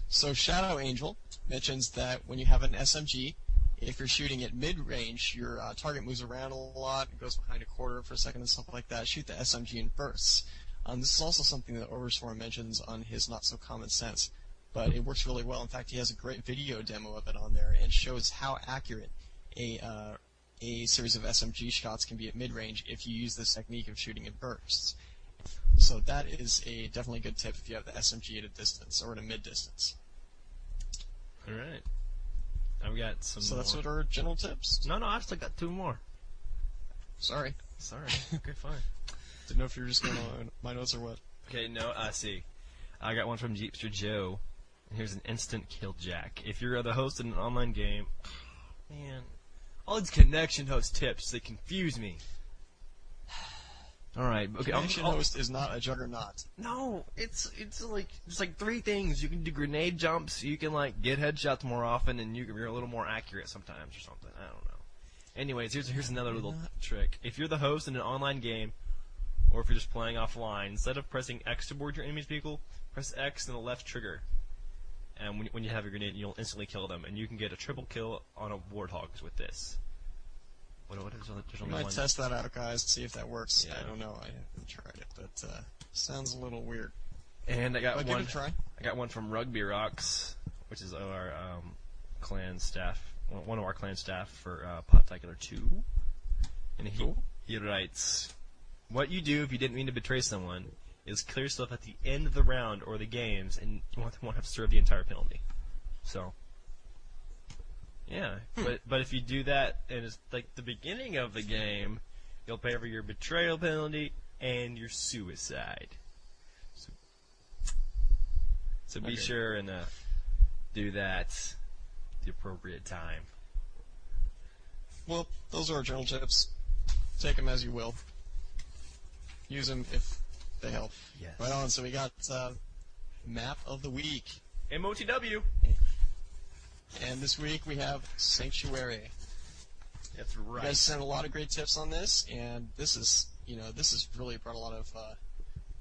[SPEAKER 2] So Shadow Angel mentions that when you have an SMG, if you're shooting at mid-range, your target moves around a lot, it goes behind a quarter for a second and stuff like that. Shoot the SMG in bursts. This is also something that Overswarm mentions on his Not So Common Sense, but it works really well. In fact, he has a great video demo of it on there and shows how accurate a series of SMG shots can be at mid-range if you use this technique of shooting in bursts. So that is a definitely good tip if you have the SMG at a distance or at a mid-distance.
[SPEAKER 1] All right. I've got some.
[SPEAKER 2] So
[SPEAKER 1] more.
[SPEAKER 2] that's what our general tips.
[SPEAKER 1] No, I still got 2 more.
[SPEAKER 2] Sorry.
[SPEAKER 1] Okay, fine.
[SPEAKER 2] Didn't know if you were just going on my notes or what.
[SPEAKER 1] Okay, no, I see. I got one from Jeepster Joe. Here's an instant kill jack. If you're the host in an online game, man, all these connection host tips, they confuse me. All right, okay.
[SPEAKER 2] Connection host is not a juggernaut.
[SPEAKER 1] No, it's like 3 things. You can do grenade jumps. You can get headshots more often, and you're a little more accurate sometimes or something. I don't know. Anyways, here's another little trick. If you're the host in an online game, or if you're just playing offline, instead of pressing X to board your enemy's vehicle, press X and the left trigger. And when you have your grenade, you'll instantly kill them, and you can get a triple kill on a warthog with this. There's only
[SPEAKER 2] Might
[SPEAKER 1] one.
[SPEAKER 2] test that out, guys, see if that works.
[SPEAKER 1] Yeah.
[SPEAKER 2] I don't know. I haven't tried it, but sounds a little weird.
[SPEAKER 1] And I got
[SPEAKER 2] But
[SPEAKER 1] one.
[SPEAKER 2] give it a try.
[SPEAKER 1] I got one from Rugby Rocks, which is our clan staff, one of our clan staff for Podtacular 2. And he writes, "What you do if you didn't mean to betray someone is clear stuff at the end of the round or the games, and you won't have to serve the entire penalty." So, yeah. But if you do that and it's like the beginning of the game, you'll pay for your betrayal penalty and your suicide. So be sure and do that at the appropriate time.
[SPEAKER 2] Well, those are our journal tips. Take them as you will. Use them if they help.
[SPEAKER 1] Yes.
[SPEAKER 2] Right on. So we got map of the week,
[SPEAKER 1] MOTW.
[SPEAKER 2] and this week we have Sanctuary.
[SPEAKER 1] That's
[SPEAKER 2] You
[SPEAKER 1] right.
[SPEAKER 2] guys sent a lot of great tips on this, and this has really brought a lot of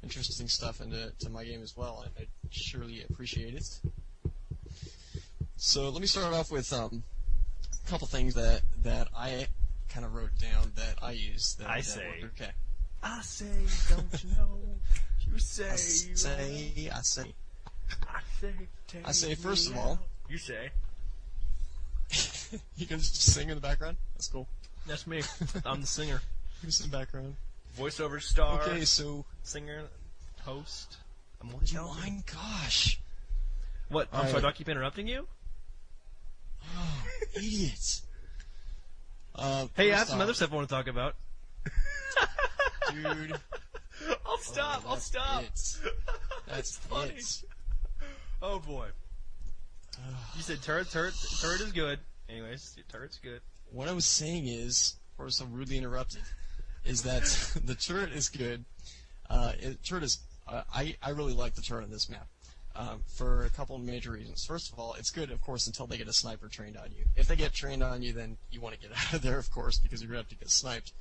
[SPEAKER 2] interesting stuff into my game as well, and I surely appreciate it. So let me start off with a couple things that I kind of wrote down that I use. That
[SPEAKER 1] say.
[SPEAKER 2] work. Okay.
[SPEAKER 1] I say, don't you know? You say.
[SPEAKER 2] I say.
[SPEAKER 1] I say.
[SPEAKER 2] I say, first of
[SPEAKER 1] take
[SPEAKER 2] all-
[SPEAKER 1] me out. You say.
[SPEAKER 2] You can just sing in the background. That's cool.
[SPEAKER 1] That's me. I'm the singer.
[SPEAKER 2] Use in the background.
[SPEAKER 1] Voiceover star.
[SPEAKER 2] Okay, so
[SPEAKER 1] Singer. Host. I'm
[SPEAKER 2] my gosh.
[SPEAKER 1] What? I'm sorry.
[SPEAKER 2] Alright.
[SPEAKER 1] Do I keep interrupting you?
[SPEAKER 2] Oh, idiot.
[SPEAKER 1] Hey, I have
[SPEAKER 2] first
[SPEAKER 1] some
[SPEAKER 2] off,
[SPEAKER 1] other stuff I want to talk about.
[SPEAKER 2] dude.
[SPEAKER 1] I'll stop. I'll
[SPEAKER 2] that's
[SPEAKER 1] stop.
[SPEAKER 2] it. That's
[SPEAKER 1] funny.
[SPEAKER 2] it.
[SPEAKER 1] Oh boy. You said turret is good. Anyways, turret's good.
[SPEAKER 2] What I was saying is, or so rudely interrupted, is that the turret is good. I really like the turret on this map. For a couple of major reasons. First of all, it's good, of course, until they get a sniper trained on you. If they get trained on you, then you want to get out of there, of course, because you're going to have to get sniped.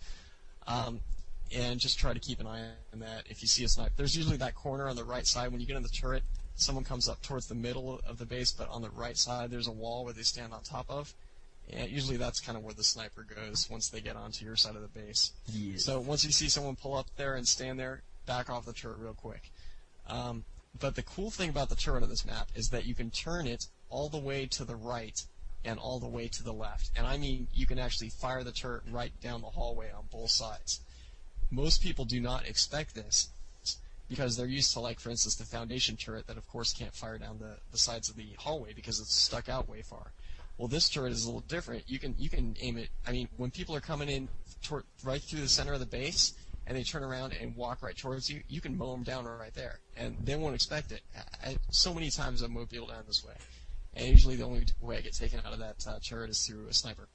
[SPEAKER 2] And just try to keep an eye on that. If you see a snipe, there's usually that corner on the right side. When you get in the turret, someone comes up towards the middle of the base, but on the right side, there's a wall where they stand on top of. And usually that's kind of where the sniper goes once they get onto your side of the base.
[SPEAKER 1] Yeah.
[SPEAKER 2] So once you see someone pull up there and stand there, back off the turret real quick. But the cool thing about the turret on this map is that you can turn it all the way to the right and all the way to the left. And I mean, you can actually fire the turret right down the hallway on both sides. Most people do not expect this because they're used to, like, for instance, the foundation turret that, of course, can't fire down the sides of the hallway because it's stuck out way far. Well, this turret is a little different. You can aim it. I mean, when people are coming in right through the center of the base, and they turn around and walk right towards you, you can mow them down right there, and they won't expect it. So many times I've mowed people down this way, and usually the only way I get taken out of that turret is through a sniper.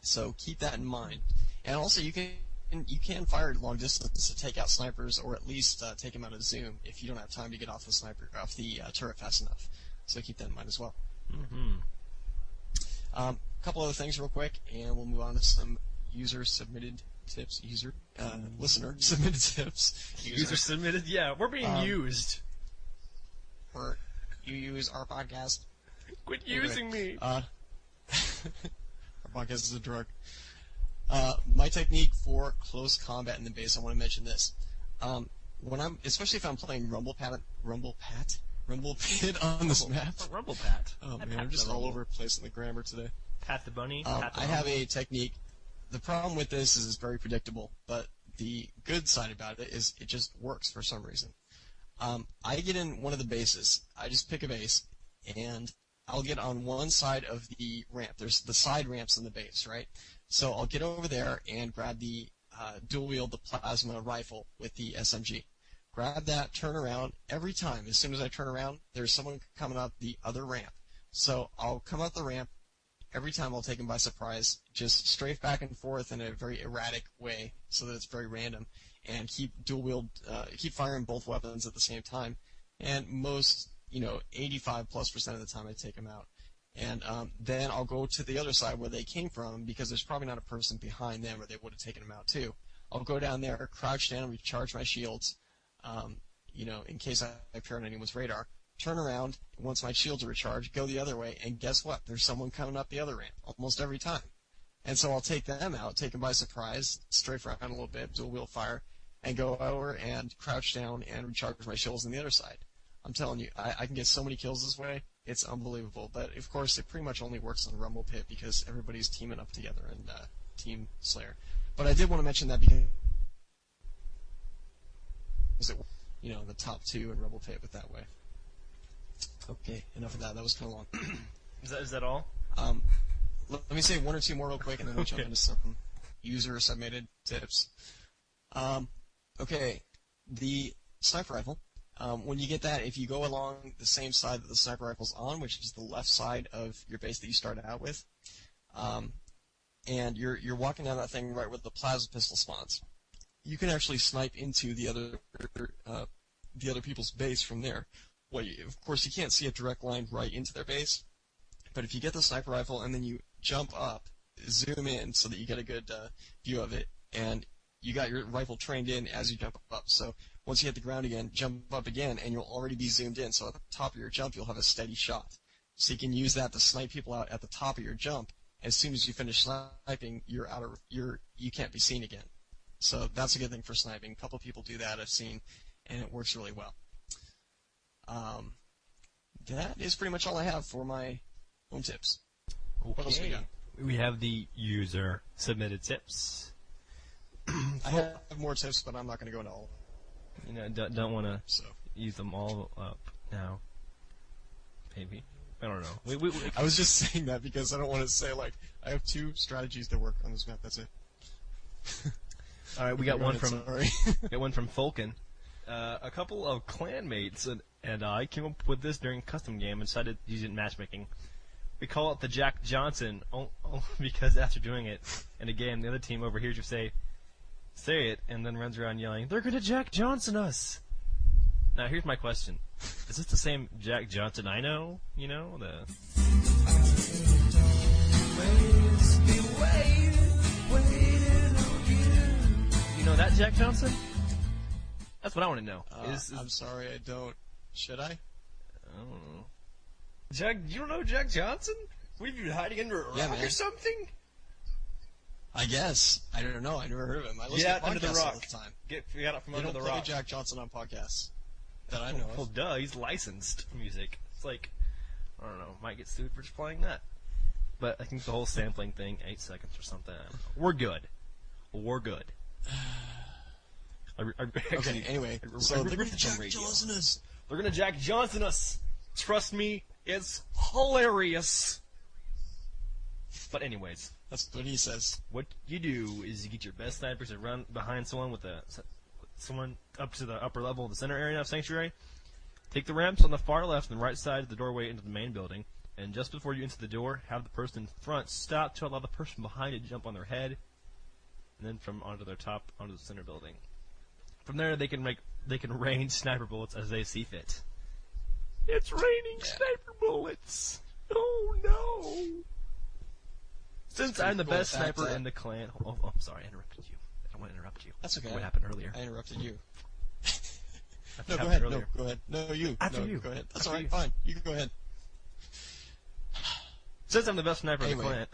[SPEAKER 2] So keep that in mind. And also, you can fire long distance to take out snipers, or at least take them out of zoom if you don't have time to get off the turret fast enough. So keep that in mind as well.
[SPEAKER 1] Mm-hmm.
[SPEAKER 2] A couple other things real quick, and we'll move on to some user-submitted tips. Listener-submitted tips.
[SPEAKER 1] User submitted. Yeah, we're being used.
[SPEAKER 2] Or you use our podcast.
[SPEAKER 1] Quit using me.
[SPEAKER 2] Our podcast is a drug. My technique for close combat in the base, I want to mention this. Especially if I'm playing Rumble Pit on this map.
[SPEAKER 1] Rumble Pat.
[SPEAKER 2] Oh man, I'm just all over the place in the grammar today.
[SPEAKER 1] Pat the bunny. Pat the
[SPEAKER 2] I have a technique. The problem with this is it's very predictable, but the good side about it is it just works for some reason. I get in one of the bases. I just pick a base, and I'll get on one side of the ramp. There's the side ramps in the base, right? So I'll get over there and grab the dual-wield, the plasma rifle with the SMG. Grab that, turn around. Every time, as soon as I turn around, there's someone coming up the other ramp. So I'll come up the ramp. Every time I'll take them by surprise, just strafe back and forth in a very erratic way so that it's very random, and keep firing both weapons at the same time. And most, 85+% of the time I take them out. And then I'll go to the other side where they came from, because there's probably not a person behind them, or they would have taken them out too. I'll go down there, crouch down, recharge my shields, in case I appear on anyone's radar. Turn around, once my shields are recharged, go the other way, and guess what? There's someone coming up the other ramp, almost every time. And so I'll take them out, take them by surprise, strafe around a little bit, dual wheel fire, and go over and crouch down and recharge my shields on the other side. I'm telling you, I can get so many kills this way, it's unbelievable. But, of course, it pretty much only works on Rumble Pit because everybody's teaming up together in Team Slayer. But I did want to mention that because the top 2 in Rumble Pit, but that way. Okay, enough of that. That was kind of long.
[SPEAKER 1] Is that all?
[SPEAKER 2] Let me say one or two more real quick, and then we'll jump into some user-submitted tips. Okay, the sniper rifle. When you get that, if you go along the same side that the sniper rifle's on, which is the left side of your base that you started out with, and you're walking down that thing right where the plasma pistol spawns, you can actually snipe into the other people's base from there. Well, of course, you can't see a direct line right into their base, but if you get the sniper rifle and then you jump up, zoom in so that you get a good view of it, and you got your rifle trained in as you jump up. So once you hit the ground again, jump up again, and you'll already be zoomed in. So at the top of your jump, you'll have a steady shot. So you can use that to snipe people out at the top of your jump. As soon as you finish sniping, you can't be seen again. So that's a good thing for sniping. A couple people do that I've seen, and it works really well. That is pretty much all I have for my home tips.
[SPEAKER 1] Okay.
[SPEAKER 2] What else we got?
[SPEAKER 1] We have the user submitted tips.
[SPEAKER 2] I have more tips, but I'm not going to go into all of them.
[SPEAKER 1] Don't want to use them all up now. Maybe. I don't know.
[SPEAKER 2] I was just saying that because I don't want to say, I have 2 strategies that work on this map. That's it.
[SPEAKER 1] All right, we got one from
[SPEAKER 2] sorry.
[SPEAKER 1] got one from Fulkin. A couple of clanmates and I came up with this during custom game and decided to use it in matchmaking. We call it the Jack Johnson because after doing it in a game, the other team overhears you say it, and then runs around yelling, "They're gonna Jack Johnson us!" Now here's my question: is this the same Jack Johnson I know? You know the. You know that Jack Johnson? That's what I want to know.
[SPEAKER 2] I'm sorry, I don't. Should I?
[SPEAKER 1] I don't know. Jack, you don't know Jack Johnson? What, have you been hiding under a rock or something?
[SPEAKER 2] I guess. I don't know. I never heard of him. I listen to
[SPEAKER 1] under the
[SPEAKER 2] podcasts
[SPEAKER 1] rock.
[SPEAKER 2] all the time.
[SPEAKER 1] We got it from under the
[SPEAKER 2] don't play
[SPEAKER 1] rock.
[SPEAKER 2] Jack Johnson on podcasts that I know
[SPEAKER 1] Well,
[SPEAKER 2] of.
[SPEAKER 1] duh, he's licensed music. It's like, I don't know, might get sued for just playing that. But I think the whole sampling thing, 8 seconds or something. I don't know. We're good. We're good.
[SPEAKER 2] Okay, anyway, so they're going to Jack Johnson us.
[SPEAKER 1] They're gonna Jack Johnson us. Trust me, it's hilarious. But anyways,
[SPEAKER 2] that's what he says.
[SPEAKER 1] What you do is you get your best snipers to run behind someone someone up to the upper level of the center area of Sanctuary. Take the ramps on the far left and right side of the doorway into the main building, and just before you enter the door, have the person in front stop to allow the person behind to jump on their head, and then from onto their top onto the center building. From there, they can rain sniper bullets as they see fit. It's raining sniper bullets. Oh no! Since I'm the best sniper in the clan. Oh, I'm sorry, I interrupted you. I don't want to interrupt you.
[SPEAKER 2] That's okay.
[SPEAKER 1] What happened earlier?
[SPEAKER 2] I interrupted you.
[SPEAKER 1] No,
[SPEAKER 2] go ahead. No, go ahead. No, you.
[SPEAKER 1] After you.
[SPEAKER 2] Go ahead. That's all right. Fine. You can go ahead.
[SPEAKER 1] Since I'm the best sniper in the clan.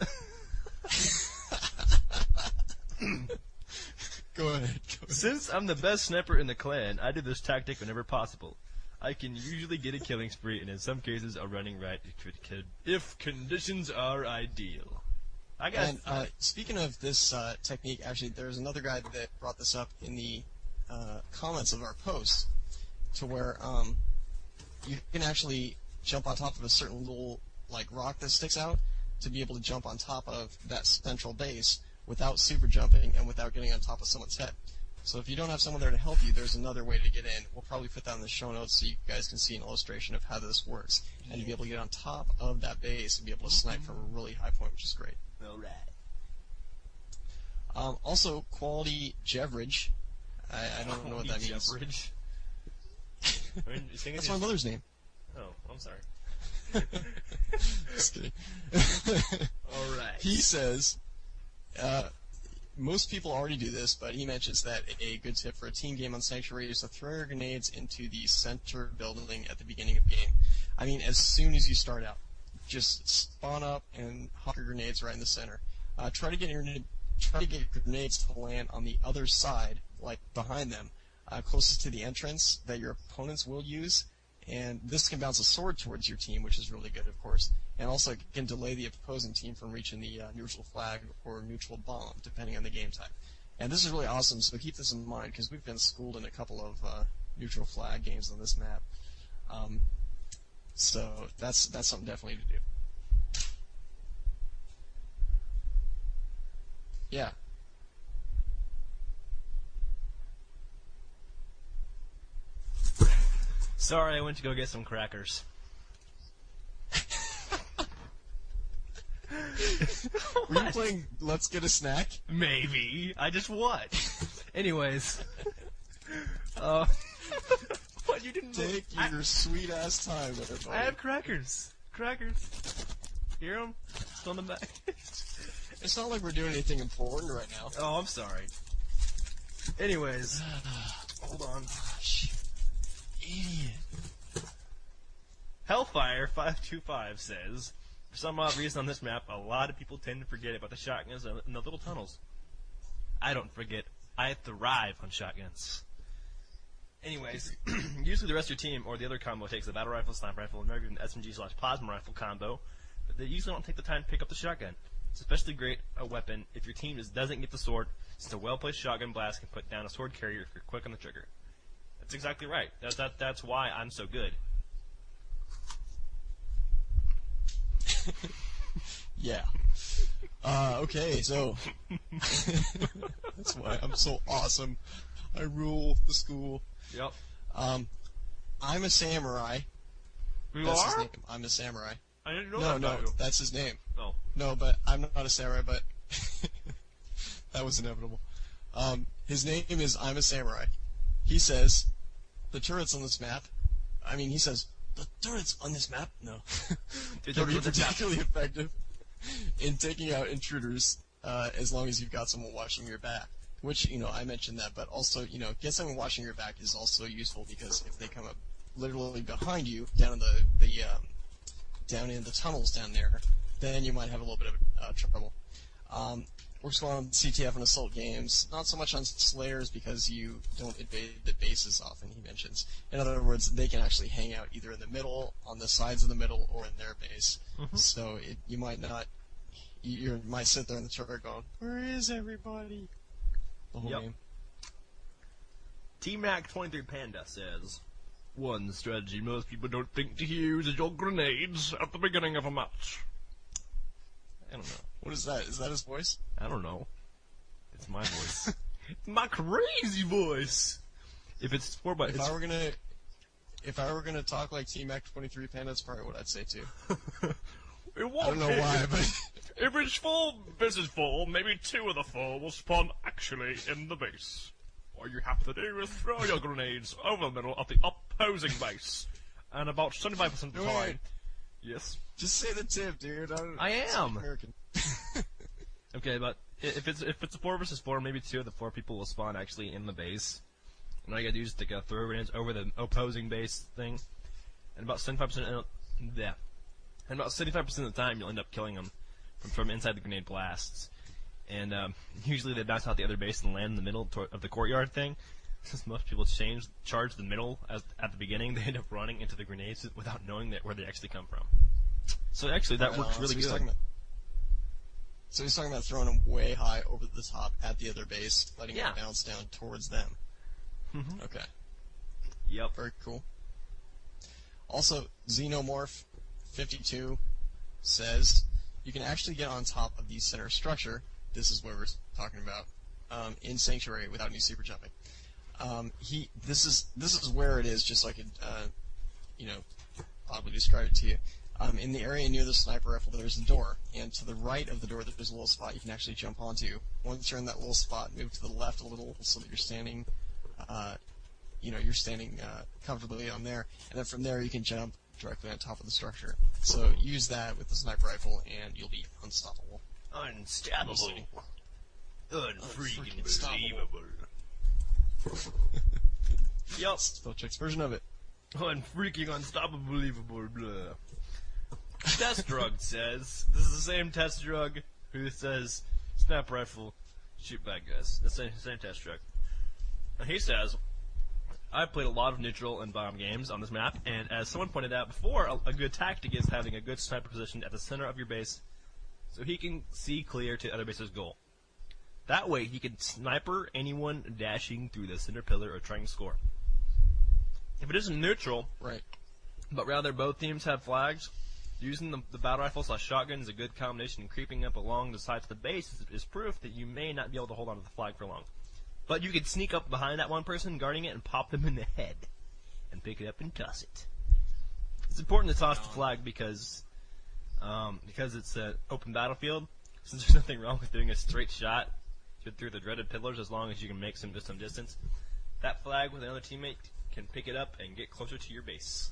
[SPEAKER 2] Go ahead.
[SPEAKER 1] Since I'm the best sniper in the clan, I do this tactic whenever possible. I can usually get a killing spree, and in some cases, a running right if conditions are ideal. I guess.
[SPEAKER 2] And speaking of this technique, actually, there's another guy that brought this up in the comments of our post, to where you can actually jump on top of a certain little rock that sticks out to be able to jump on top of that central base without super jumping and without getting on top of someone's head. So if you don't have someone there to help you, there's another way to get in. We'll probably put that in the show notes so you guys can see an illustration of how this works. And to be able to get on top of that base and be able to snipe from a really high point, which is great.
[SPEAKER 1] All right.
[SPEAKER 2] Also, quality jeverage. I don't know what that means.
[SPEAKER 1] Jeverage?
[SPEAKER 2] That's my mother's name.
[SPEAKER 1] Oh, I'm sorry.
[SPEAKER 2] Just kidding.
[SPEAKER 1] All right.
[SPEAKER 2] He says, most people already do this, but he mentions that a good tip for a team game on Sanctuary is to throw your grenades into the center building at the beginning of the game. I mean, as soon as you start out, just spawn up and hawk your grenades right in the center. Try to get your grenades to land on the other side, like behind them, closest to the entrance that your opponents will use. And this can bounce a sword towards your team, which is really good, of course. And also it can delay the opposing team from reaching the neutral flag or neutral bomb, depending on the game type. And this is really awesome, so keep this in mind, because we've been schooled in a couple of neutral flag games on this map. So that's something definitely to do. Yeah.
[SPEAKER 1] Sorry, I went to go get some crackers.
[SPEAKER 2] Were you playing Let's Get a Snack?
[SPEAKER 1] Maybe. I just what? Anyways. What, you didn't...
[SPEAKER 2] Take your sweet-ass time with it, buddy.
[SPEAKER 1] I have crackers. Crackers. Hear them? Still in the back.
[SPEAKER 2] It's not like we're doing anything important right now.
[SPEAKER 1] Oh, I'm sorry. Anyways. Hold on.
[SPEAKER 2] Idiot.
[SPEAKER 1] Hellfire525 says, for some odd reason on this map, a lot of people tend to forget about the shotguns in the little tunnels. I don't forget. I thrive on shotguns. Anyways, usually the rest of your team or the other combo takes the battle rifle, sniper rifle, and maybe an SMG/plasma rifle combo, but they usually don't take the time to pick up the shotgun. It's especially great a weapon if your team doesn't get the sword, since a well-placed shotgun blast can put down a sword carrier if you're quick on the trigger. That's exactly right. That's why I'm so good.
[SPEAKER 2] Yeah. Okay, so that's why I'm so awesome. I rule the school.
[SPEAKER 1] Yep.
[SPEAKER 2] I'm a samurai.
[SPEAKER 1] You
[SPEAKER 2] That's
[SPEAKER 1] are?
[SPEAKER 2] his name. I'm a samurai.
[SPEAKER 1] I didn't know
[SPEAKER 2] No,
[SPEAKER 1] that
[SPEAKER 2] no,
[SPEAKER 1] about you.
[SPEAKER 2] that's his name.
[SPEAKER 1] Oh.
[SPEAKER 2] No, but I'm not a samurai, but that was inevitable. His name is I'm a samurai. He says, the turrets on this map, he says, the turrets on this map, no, can be particularly effective in taking out intruders as long as you've got someone watching your back. Which, I mentioned that, but also, get someone watching your back is also useful because if they come up literally behind you, down in the tunnels down there, then you might have a little bit of trouble. Works well on CTF and Assault games, not so much on Slayers because you don't invade the bases often, he mentions. In other words, they can actually hang out either in the middle, on the sides of the middle, or in their base. Mm-hmm. So you might not, you might sit there in the turret going, where is everybody? The whole game.
[SPEAKER 1] T-Mac23 Panda says, one strategy most people don't think to use is your grenades at the beginning of a match. I don't know.
[SPEAKER 2] What is that? Is that his voice?
[SPEAKER 1] I don't know. It's my voice. It's my crazy voice. If it's 4x...
[SPEAKER 2] If I were gonna talk like T-Mac23 Panda, that's probably what I'd say too.
[SPEAKER 1] I
[SPEAKER 2] don't know why, but...
[SPEAKER 3] If it's full versus full, maybe two of the four will spawn actually in the base. All you have to do is throw your grenades over the middle of the opposing base. And about 75% of the time...
[SPEAKER 2] Wait.
[SPEAKER 3] Yes?
[SPEAKER 2] Just say the tip, dude.
[SPEAKER 1] I am!
[SPEAKER 2] American.
[SPEAKER 1] Okay, but if it's a 4 versus 4, maybe 2 of the 4 people will spawn actually in the base. And all you gotta do is to go throw grenades over the opposing base thing. And about 75% And about 75% of the time you'll end up killing them from inside the grenade blasts. And usually they bounce out the other base and land in the middle of the courtyard thing. Since most people charge the middle at the beginning, they end up running into the grenades without knowing where they actually come from. So actually that works really good.
[SPEAKER 2] So he's talking about throwing them way high over the top at the other base, letting it bounce down towards them.
[SPEAKER 1] Mm-hmm.
[SPEAKER 2] Okay.
[SPEAKER 1] Yep.
[SPEAKER 2] Very cool. Also, Xenomorph52 says you can actually get on top of the center structure. This is what we're talking about in Sanctuary without any super jumping. This is where it is, just so I could probably describe it to you. In the area near the sniper rifle, there's a door, and to the right of the door, there's a little spot you can actually jump onto. Once you're in that little spot, move to the left a little so that you're standing, comfortably on there, and then from there you can jump directly on top of the structure. So use that with the sniper rifle, and you'll be unstoppable.
[SPEAKER 3] Unstoppable. Unfreaking
[SPEAKER 2] Unstoppable.
[SPEAKER 3] believable.
[SPEAKER 1] Yup.
[SPEAKER 2] SpelChek's version of it.
[SPEAKER 1] Unfreaking unstoppable. Blah. Test drug says, this is the same test drug who says, snap rifle, shoot bad guys. The same test drug. And he says, I've played a lot of neutral and bomb games on this map, and as someone pointed out before, a good tactic is having a good sniper position at the center of your base so he can see clear to the other base's goal. That way, he can sniper anyone dashing through the center pillar or trying to score. If it isn't neutral,
[SPEAKER 2] Right.
[SPEAKER 1] but rather both teams have flags, using the battle rifle / shotgun is a good combination, and creeping up along the sides of the base is proof that you may not be able to hold on to the flag for long. But you can sneak up behind that one person guarding it and pop them in the head and pick it up and toss it. It's important to toss the flag because it's an open battlefield. Since there's nothing wrong with doing a straight shot through the dreaded pillars as long as you can make some distance. That flag with another teammate can pick it up and get closer to your base.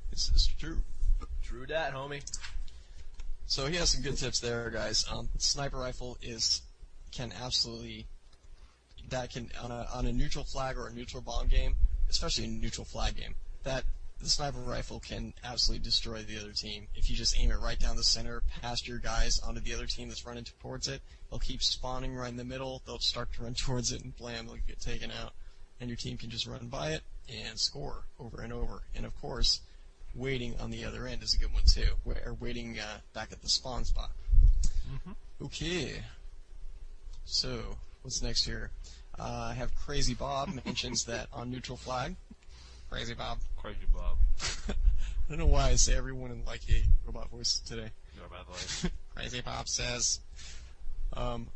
[SPEAKER 2] This is true.
[SPEAKER 1] True dat, homie.
[SPEAKER 2] So he has some good tips there, guys. Sniper rifle can absolutely on a neutral flag or a neutral bomb game, especially a neutral flag game, that the sniper rifle can absolutely destroy the other team. If you just aim it right down the center, past your guys, onto the other team that's running towards it, they'll keep spawning right in the middle. They'll start to run towards it, and blam, they'll get taken out. And your team can just run by it and score over and over. And of course, waiting on the other end is a good one too. Or waiting back at the spawn spot.
[SPEAKER 1] Mm-hmm.
[SPEAKER 2] Okay. So, what's next here? I have Crazy Bob mentions that on neutral flag. Crazy Bob.
[SPEAKER 1] Crazy Bob.
[SPEAKER 2] I don't know why I say everyone in like a robot voice today.
[SPEAKER 1] No, by the way.
[SPEAKER 2] Crazy Bob says, on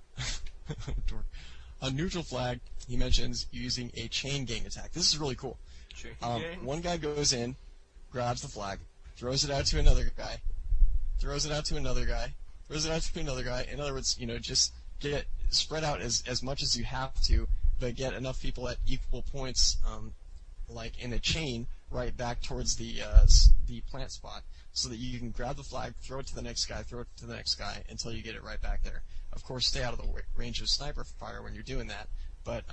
[SPEAKER 2] neutral flag, he mentions using a chain gang attack. This is really cool.
[SPEAKER 1] Chain gang?
[SPEAKER 2] One guy goes in, grabs the flag, throws it out to another guy, throws it out to another guy, throws it out to another guy. In other words, just get spread out as much as you have to, but get enough people at equal points, like in a chain, right back towards the plant spot, so that you can grab the flag, throw it to the next guy, throw it to the next guy, until you get it right back there. Of course, stay out of the range of sniper fire when you're doing that, but,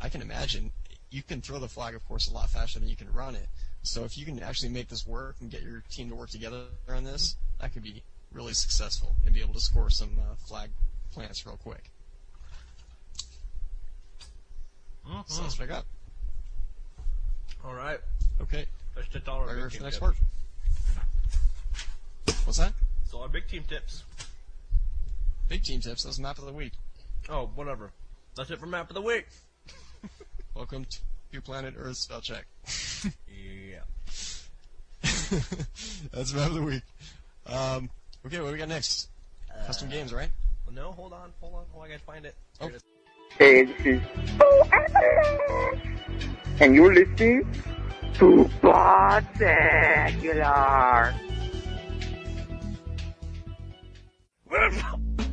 [SPEAKER 2] I can imagine you can throw the flag, of course, a lot faster than you can run it. So if you can actually make this work and get your team to work together on this, that could be really successful and be able to score some flag plants real quick.
[SPEAKER 1] Mm-hmm.
[SPEAKER 2] So that's what I got.
[SPEAKER 1] All right.
[SPEAKER 2] Okay.
[SPEAKER 1] Let's just all our
[SPEAKER 2] Ready
[SPEAKER 1] big
[SPEAKER 2] for
[SPEAKER 1] team
[SPEAKER 2] the next
[SPEAKER 1] tips.
[SPEAKER 2] part? What's that?
[SPEAKER 1] So our big team tips.
[SPEAKER 2] Big team tips. That's map of the week.
[SPEAKER 1] Oh, whatever. That's it for map of the week.
[SPEAKER 2] Welcome to Planet Earth SpelChek.
[SPEAKER 1] Yeah.
[SPEAKER 2] That's map of the week. Okay, what do we got next? Custom games, right?
[SPEAKER 1] Well, no, hold on. I gotta find it.
[SPEAKER 2] Oh.
[SPEAKER 1] Here it is.
[SPEAKER 8] Hey, this is and you're listening to Podtacular.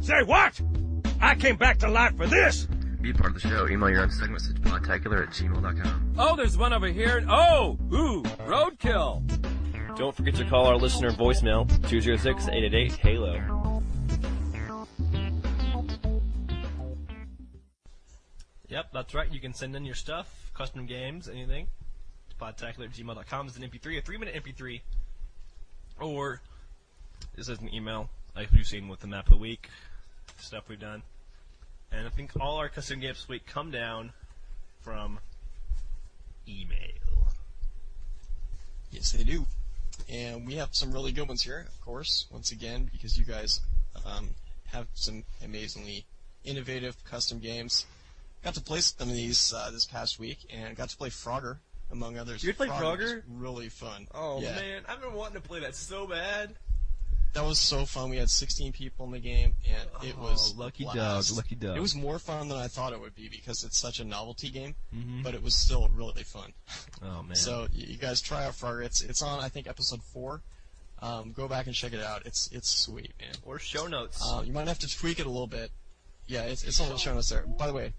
[SPEAKER 3] Say what? I came back to life for this!
[SPEAKER 9] Be a part of the show. Email your own segments to podtacular@gmail.com.
[SPEAKER 10] Oh, there's one over here. Oh, ooh, roadkill.
[SPEAKER 1] Don't forget to call our listener voicemail, 206-888-HALO. Yep, that's right. You can send in your stuff, custom games, anything, to podtacular@gmail.com. It's an MP3, a 3-minute MP3, or this is an email, like you've seen with the map of the week, stuff we've done. And I think all our custom games this week come down from email.
[SPEAKER 2] Yes, they do. And we have some really good ones here, of course, once again, because you guys have some amazingly innovative custom games. Got to play some of these this past week, and got to play Frogger, among others.
[SPEAKER 1] You played Frogger?
[SPEAKER 2] was really fun.
[SPEAKER 1] Oh,
[SPEAKER 2] yeah.
[SPEAKER 1] man, I've been wanting to play that so bad.
[SPEAKER 2] That was so fun. We had 16 people in the game, and it was
[SPEAKER 1] lucky
[SPEAKER 2] a
[SPEAKER 1] dog,
[SPEAKER 2] blast.
[SPEAKER 1] lucky dog.
[SPEAKER 2] It was more fun than I thought it would be because it's such a novelty game,
[SPEAKER 1] Mhm.
[SPEAKER 2] but it was still really fun.
[SPEAKER 1] Oh, man.
[SPEAKER 2] So you guys try out Frogger. It's on, I think, episode 4. Go back and check it out. It's sweet, man.
[SPEAKER 1] Or show notes.
[SPEAKER 2] You might have to tweak it a little bit. Yeah, it's on the show notes there. By the way,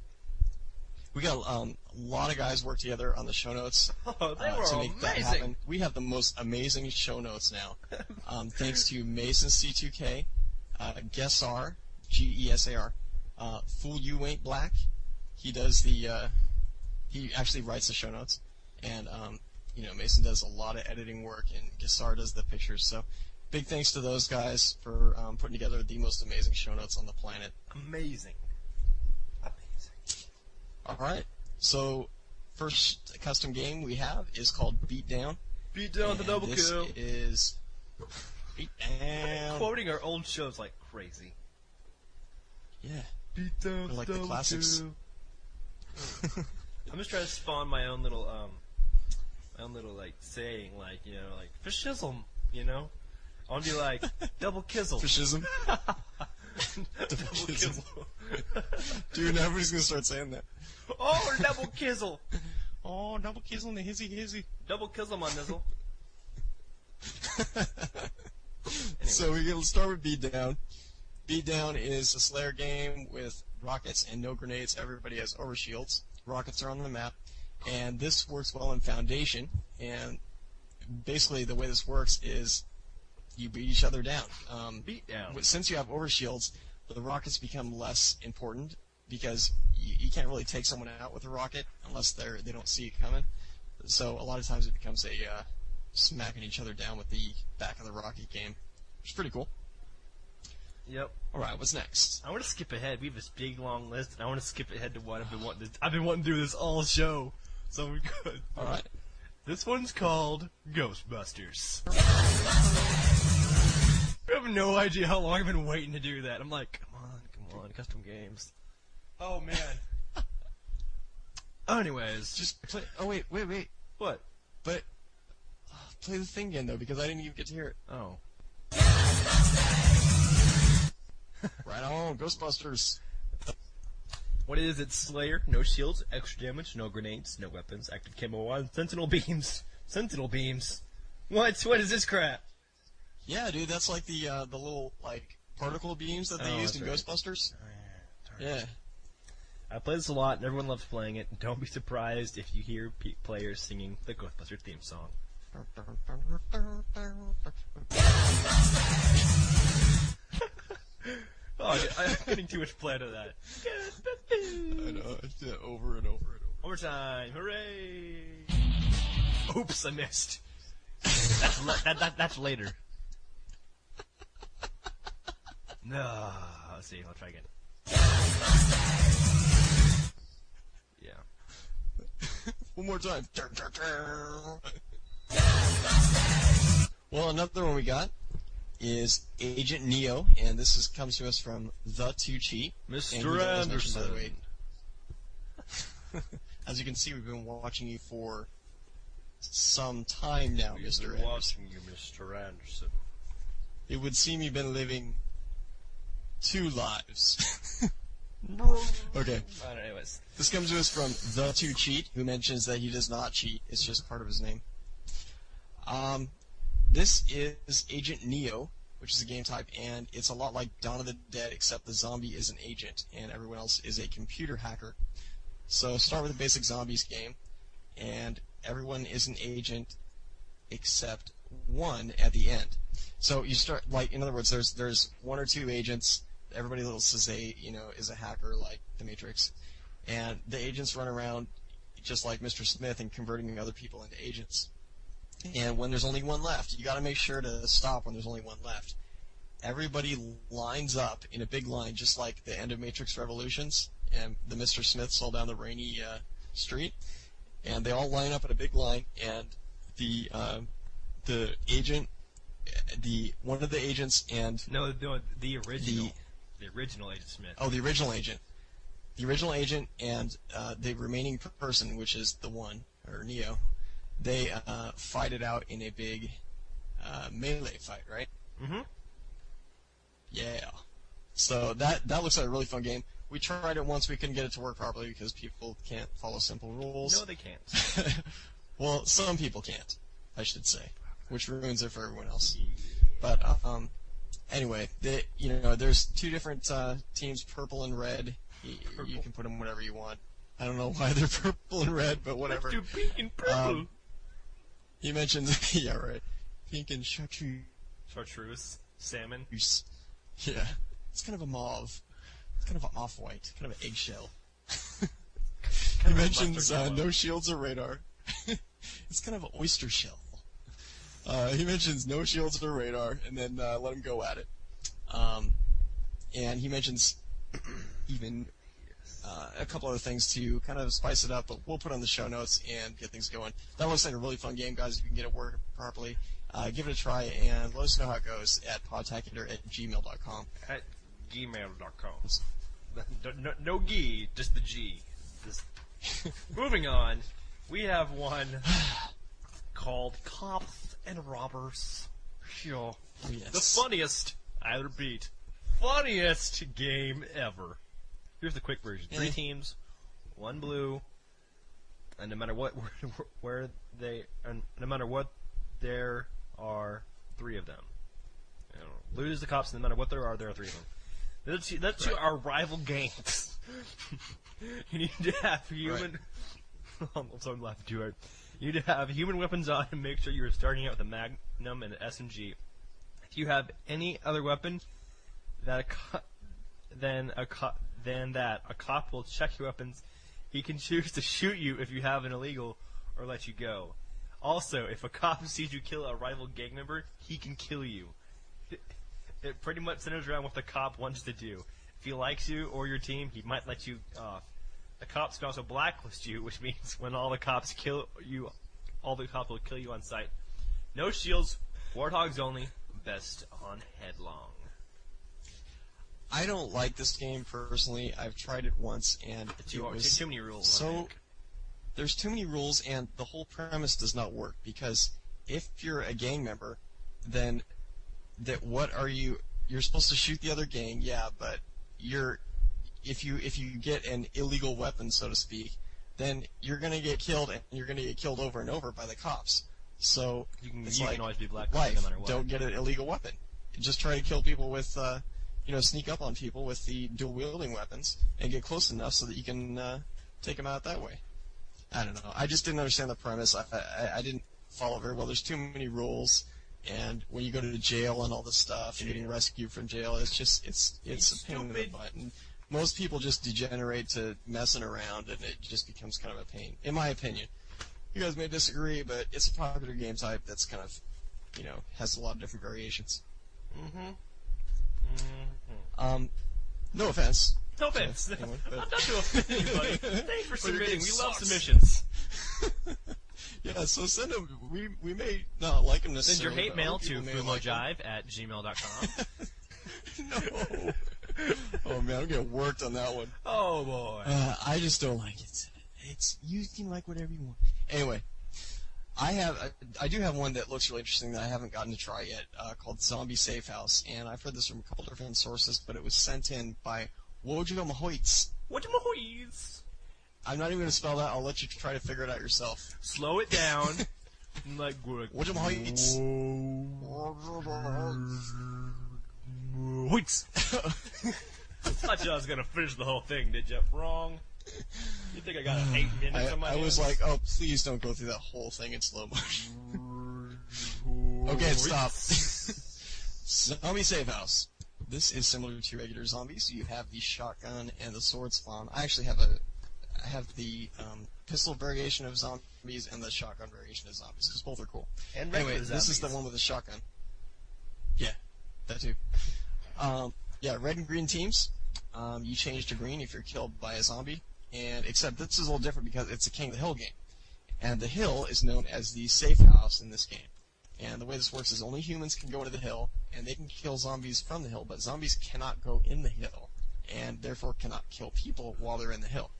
[SPEAKER 2] we got lot of guys worked together on the show notes
[SPEAKER 1] Oh, they were
[SPEAKER 2] to make that
[SPEAKER 1] amazing.
[SPEAKER 2] happen. We have the most amazing show notes now, thanks to Mason C2K, Gesar, Gesar, Fool You Ain't Black. He does he actually writes the show notes, and Mason does a lot of editing work, and Gesar does the pictures. So, big thanks to those guys for putting together the most amazing show notes on the planet.
[SPEAKER 1] Amazing.
[SPEAKER 2] All right. So, first custom game we have is called Beatdown.
[SPEAKER 1] Beat down the double kill.
[SPEAKER 2] This is Beatdown.
[SPEAKER 1] Quoting our old shows like crazy.
[SPEAKER 2] Yeah.
[SPEAKER 1] Beat down
[SPEAKER 2] Like the classics.
[SPEAKER 1] I'm just trying to spawn my own little like saying, like, like fascism, I want to be like double kizzle.
[SPEAKER 2] Fascism.
[SPEAKER 1] Double kizzle.
[SPEAKER 2] Dude, now everybody's gonna start saying that.
[SPEAKER 1] Oh, double kizzle.
[SPEAKER 2] Oh, double kizzle in the hizzy.
[SPEAKER 1] Double kizzle my nizzle.
[SPEAKER 2] So we're gonna start with Beatdown. Beatdown is a Slayer game with rockets and no grenades. Everybody has overshields. Rockets are on the map, and this works well in Foundation. And basically, the way this works is you beat each other down.
[SPEAKER 1] Beatdown.
[SPEAKER 2] Since you have overshields, the rockets become less important because you can't really take someone out with a rocket unless they don't see it coming. So a lot of times it becomes a smacking each other down with the back of the rocket game, which is pretty cool.
[SPEAKER 1] Yep.
[SPEAKER 2] All right, what's next?
[SPEAKER 1] I want to skip ahead. We have this big long list, and I want to skip ahead to what I've been wanting to do this all show. So we could.
[SPEAKER 2] All right.
[SPEAKER 1] This one's called Ghostbusters. I have no idea how long I've been waiting to do that. I'm like, come on, custom games. Oh man. Anyways,
[SPEAKER 2] Just play. Oh wait.
[SPEAKER 1] what?
[SPEAKER 2] But play the thing again though, because I didn't even get to hear it.
[SPEAKER 1] Oh.
[SPEAKER 2] Right on, Ghostbusters.
[SPEAKER 1] What is it? Slayer, no shields, extra damage, no grenades, no weapons, active camo on, sentinel beams. Sentinel beams. What is this crap?
[SPEAKER 2] Yeah, dude, that's like the little like particle beams that they
[SPEAKER 1] Oh,
[SPEAKER 2] used in
[SPEAKER 1] that's right.
[SPEAKER 2] Ghostbusters.
[SPEAKER 1] Oh, yeah.
[SPEAKER 2] Yeah.
[SPEAKER 1] I play this a lot, and everyone loves playing it. Don't be surprised if you hear players singing the Ghostbuster theme song. Oh, I'm getting too much play out of that.
[SPEAKER 2] I know, I did it over and over and over.
[SPEAKER 1] One more time, hooray! Oops, I missed. That's later. No, let's see. I'll try again. Yeah.
[SPEAKER 2] One more time. Well, another one we got is Agent Neo, and this comes to us from The 2 Cheat.
[SPEAKER 1] Mr. Anderson.
[SPEAKER 2] By the way. As you can see, we've been watching you for some time now, Mr. Anderson.
[SPEAKER 1] Watching you, Mr. Anderson.
[SPEAKER 2] It would seem you've been living 2 lives. Okay.
[SPEAKER 1] Anyways.
[SPEAKER 2] This comes to us from The 2 Cheat, who mentions that he does not cheat. It's just part of his name. This is Agent Neo, which is a game type, and it's a lot like Dawn of the Dead, except the zombie is an agent, and everyone else is a computer hacker. So start with a basic zombies game, and everyone is an agent except one at the end. So you start, like, in other words, there's 1 or 2 agents. Everybody else is a hacker like the Matrix, and the agents run around just like Mr. Smith and converting other people into agents. And when there's only one left, you got to make sure to stop when there's only one left. Everybody lines up in a big line, just like the end of Matrix Revolutions and the Mr. Smiths all down the rainy street, and they all line up in a big line. And the agent, one of the agents, and
[SPEAKER 1] the original Agent Smith.
[SPEAKER 2] Oh, the original agent. The original agent and the remaining person, which is the one, or Neo, they fight it out in a big melee fight, right?
[SPEAKER 1] Mm-hmm.
[SPEAKER 2] Yeah. So that looks like a really fun game. We tried it once. We couldn't get it to work properly because people can't follow simple rules.
[SPEAKER 1] No, they can't.
[SPEAKER 2] Well, some people can't, I should say, which ruins it for everyone else. But anyway, there's 2 different teams, purple and red. You can put them whatever you want. I don't know why they're purple and red, but whatever.
[SPEAKER 1] Let's do pink and purple.
[SPEAKER 2] He mentions, yeah, right. Pink and chartreuse.
[SPEAKER 1] Chartreuse. Salmon.
[SPEAKER 2] Yeah. It's kind of a mauve. It's kind of an off-white. Kind of an eggshell. He mentions no shields or radar. It's kind of an oyster shell. He mentions no shields or radar, and then let him go at it. And he mentions even a couple other things to kind of spice it up, but we'll put on the show notes and get things going. That looks like a really fun game, guys. If you can get it working properly, give it a try and let us know how it goes at podtacular@gmail.com.
[SPEAKER 1] At gmail.com. No G, just the G. Moving on, we have one called Cops and Robbers. Sure.
[SPEAKER 2] Oh, yes.
[SPEAKER 1] The funniest, I repeat, funniest game ever. Here's the quick version. 3 teams, 1 blue, and no matter what where they, and no matter what, there are 3 of them. You know, blue is the cops, and no matter what there are 3 of them. That's right. Our rival gangs. You need to have human. Right. I'm sorry, I'm laughing too hard. You need to have human weapons on and make sure you are starting out with a Magnum and an SMG. If you have any other weapon, then a cop will check your weapons. He can choose to shoot you if you have an illegal or let you go. Also, if a cop sees you kill a rival gang member, he can kill you. It pretty much centers around what the cop wants to do. If he likes you or your team, he might let you off. The cops can also blacklist you, which means when all the cops kill you, all the cops will kill you on sight. No shields, warthogs only, best on headlong.
[SPEAKER 2] I don't like this game personally. I've tried it once, and
[SPEAKER 1] too many rules.
[SPEAKER 2] So there's too many rules, and the whole premise does not work. Because if you're a gang member, then what are you? You're supposed to shoot the other gang, yeah, but if you get an illegal weapon, so to speak, then you're gonna get killed, and you're gonna get killed over and over by the cops. So
[SPEAKER 1] you can
[SPEAKER 2] like
[SPEAKER 1] always be black
[SPEAKER 2] life.
[SPEAKER 1] No matter what.
[SPEAKER 2] Don't get an illegal weapon. Just try to kill people with, sneak up on people with the dual wielding weapons and get close enough so that you can take them out that way. I don't know. I just didn't understand the premise. I didn't follow very well. There's too many rules, and when you go to jail and all this stuff, and getting rescued from jail, it's a pain in the butt. And most people just degenerate to messing around, and it just becomes kind of a pain, in my opinion. You guys may disagree, but it's a popular game type that's kind of, has a lot of different variations. No offense.
[SPEAKER 1] No offense.
[SPEAKER 2] Anyone,
[SPEAKER 1] I'm not to offend anybody. Thanks for submitting. We love submissions.
[SPEAKER 2] Yeah, so send them. We may not like them necessarily.
[SPEAKER 1] Send your hate mail to fumojive@gmail.com.
[SPEAKER 2] No. Oh man, I'm getting worked on that one.
[SPEAKER 1] Oh boy.
[SPEAKER 2] I just don't like it. You can like whatever you want. Anyway, I do have one that looks really interesting that I haven't gotten to try yet, called Zombie Safe House, and I've heard this from a couple different sources, but it was sent in by Wojamahoits.
[SPEAKER 1] Wojamahoits.
[SPEAKER 2] I'm not even going to spell that. I'll let you try to figure it out yourself.
[SPEAKER 1] Slow it down. Like
[SPEAKER 2] Wojamahoits.
[SPEAKER 1] Hoits. I thought you was going to finish the whole thing, did you? Wrong. You think I got 8 minutes on my hands?
[SPEAKER 2] I was like, oh, please don't go through that whole thing in slow motion. Okay, stop. Zombie Safe House. This is similar to regular zombies. You have the shotgun and the sword spawn. I actually have the pistol variation of zombies and the shotgun variation of zombies, because both are cool.
[SPEAKER 1] And
[SPEAKER 2] anyway, this is the one with the shotgun. Yeah, that too. Red and green teams. You change to green if you're killed by a zombie, and except this is a little different because it's a King of the Hill game, and the hill is known as the safe house in this game. And the way this works is only humans can go into the hill, and they can kill zombies from the hill, but zombies cannot go in the hill, and therefore cannot kill people while they're in the hill.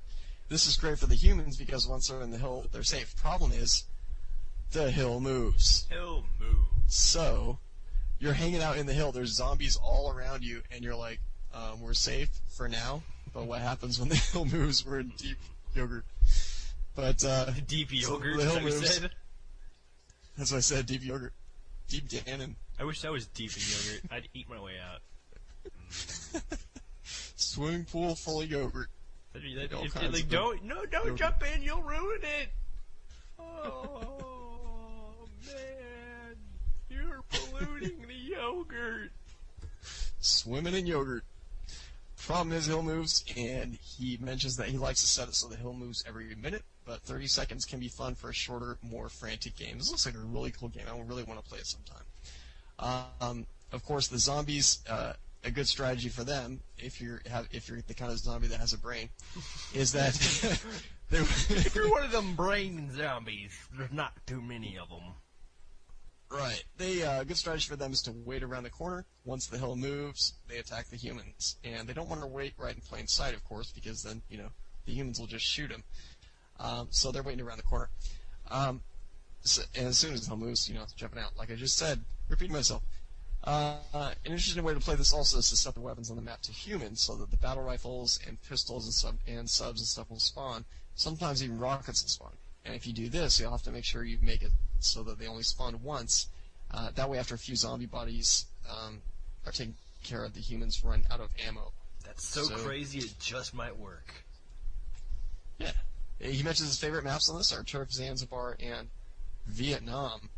[SPEAKER 2] This is great for the humans because once they're in the hill, they're safe. Problem is, the hill moves.
[SPEAKER 1] Hill moves.
[SPEAKER 2] So, you're hanging out in the hill, there's zombies all around you, and you're like, we're safe for now, but what happens when the hill moves? We're in deep yogurt. But,
[SPEAKER 1] deep yogurt,
[SPEAKER 2] so the hill
[SPEAKER 1] moves.
[SPEAKER 2] Said? That's what I said, deep yogurt. Deep tannin.
[SPEAKER 1] I wish I was deep in yogurt. I'd eat my way out.
[SPEAKER 2] Swimming pool full of yogurt.
[SPEAKER 1] Don't jump in, you'll ruin it. Oh man, you're polluting the yogurt.
[SPEAKER 2] Swimming in yogurt. Problem is, hill moves, and he mentions that he likes to set it so the hill moves every minute, but 30 seconds can be fun for a shorter, more frantic game. This looks like a really cool game. I really want to play it sometime. Of course, the zombies, a good strategy for them, if you're the kind of zombie that has a brain, is that
[SPEAKER 1] if you're one of them brain zombies, there's not too many of them.
[SPEAKER 2] Right. A good strategy for them is to wait around the corner. Once the hill moves, they attack the humans. And they don't want to wait right in plain sight, of course, because then, the humans will just shoot them. So they're waiting around the corner. And as soon as the hill moves, jumping out. Like I just said, repeating myself. An interesting way to play this also is to set the weapons on the map to humans, so that the battle rifles and pistols and subs and stuff will spawn. Sometimes even rockets will spawn. And if you do this, you'll have to make sure you make it so that they only spawn once. That way, after a few zombie bodies are taken care of, the humans run out of ammo.
[SPEAKER 1] That's so crazy, it just might work.
[SPEAKER 2] Yeah. He mentions his favorite maps on this are Turk, Zanzibar, and Vietnam,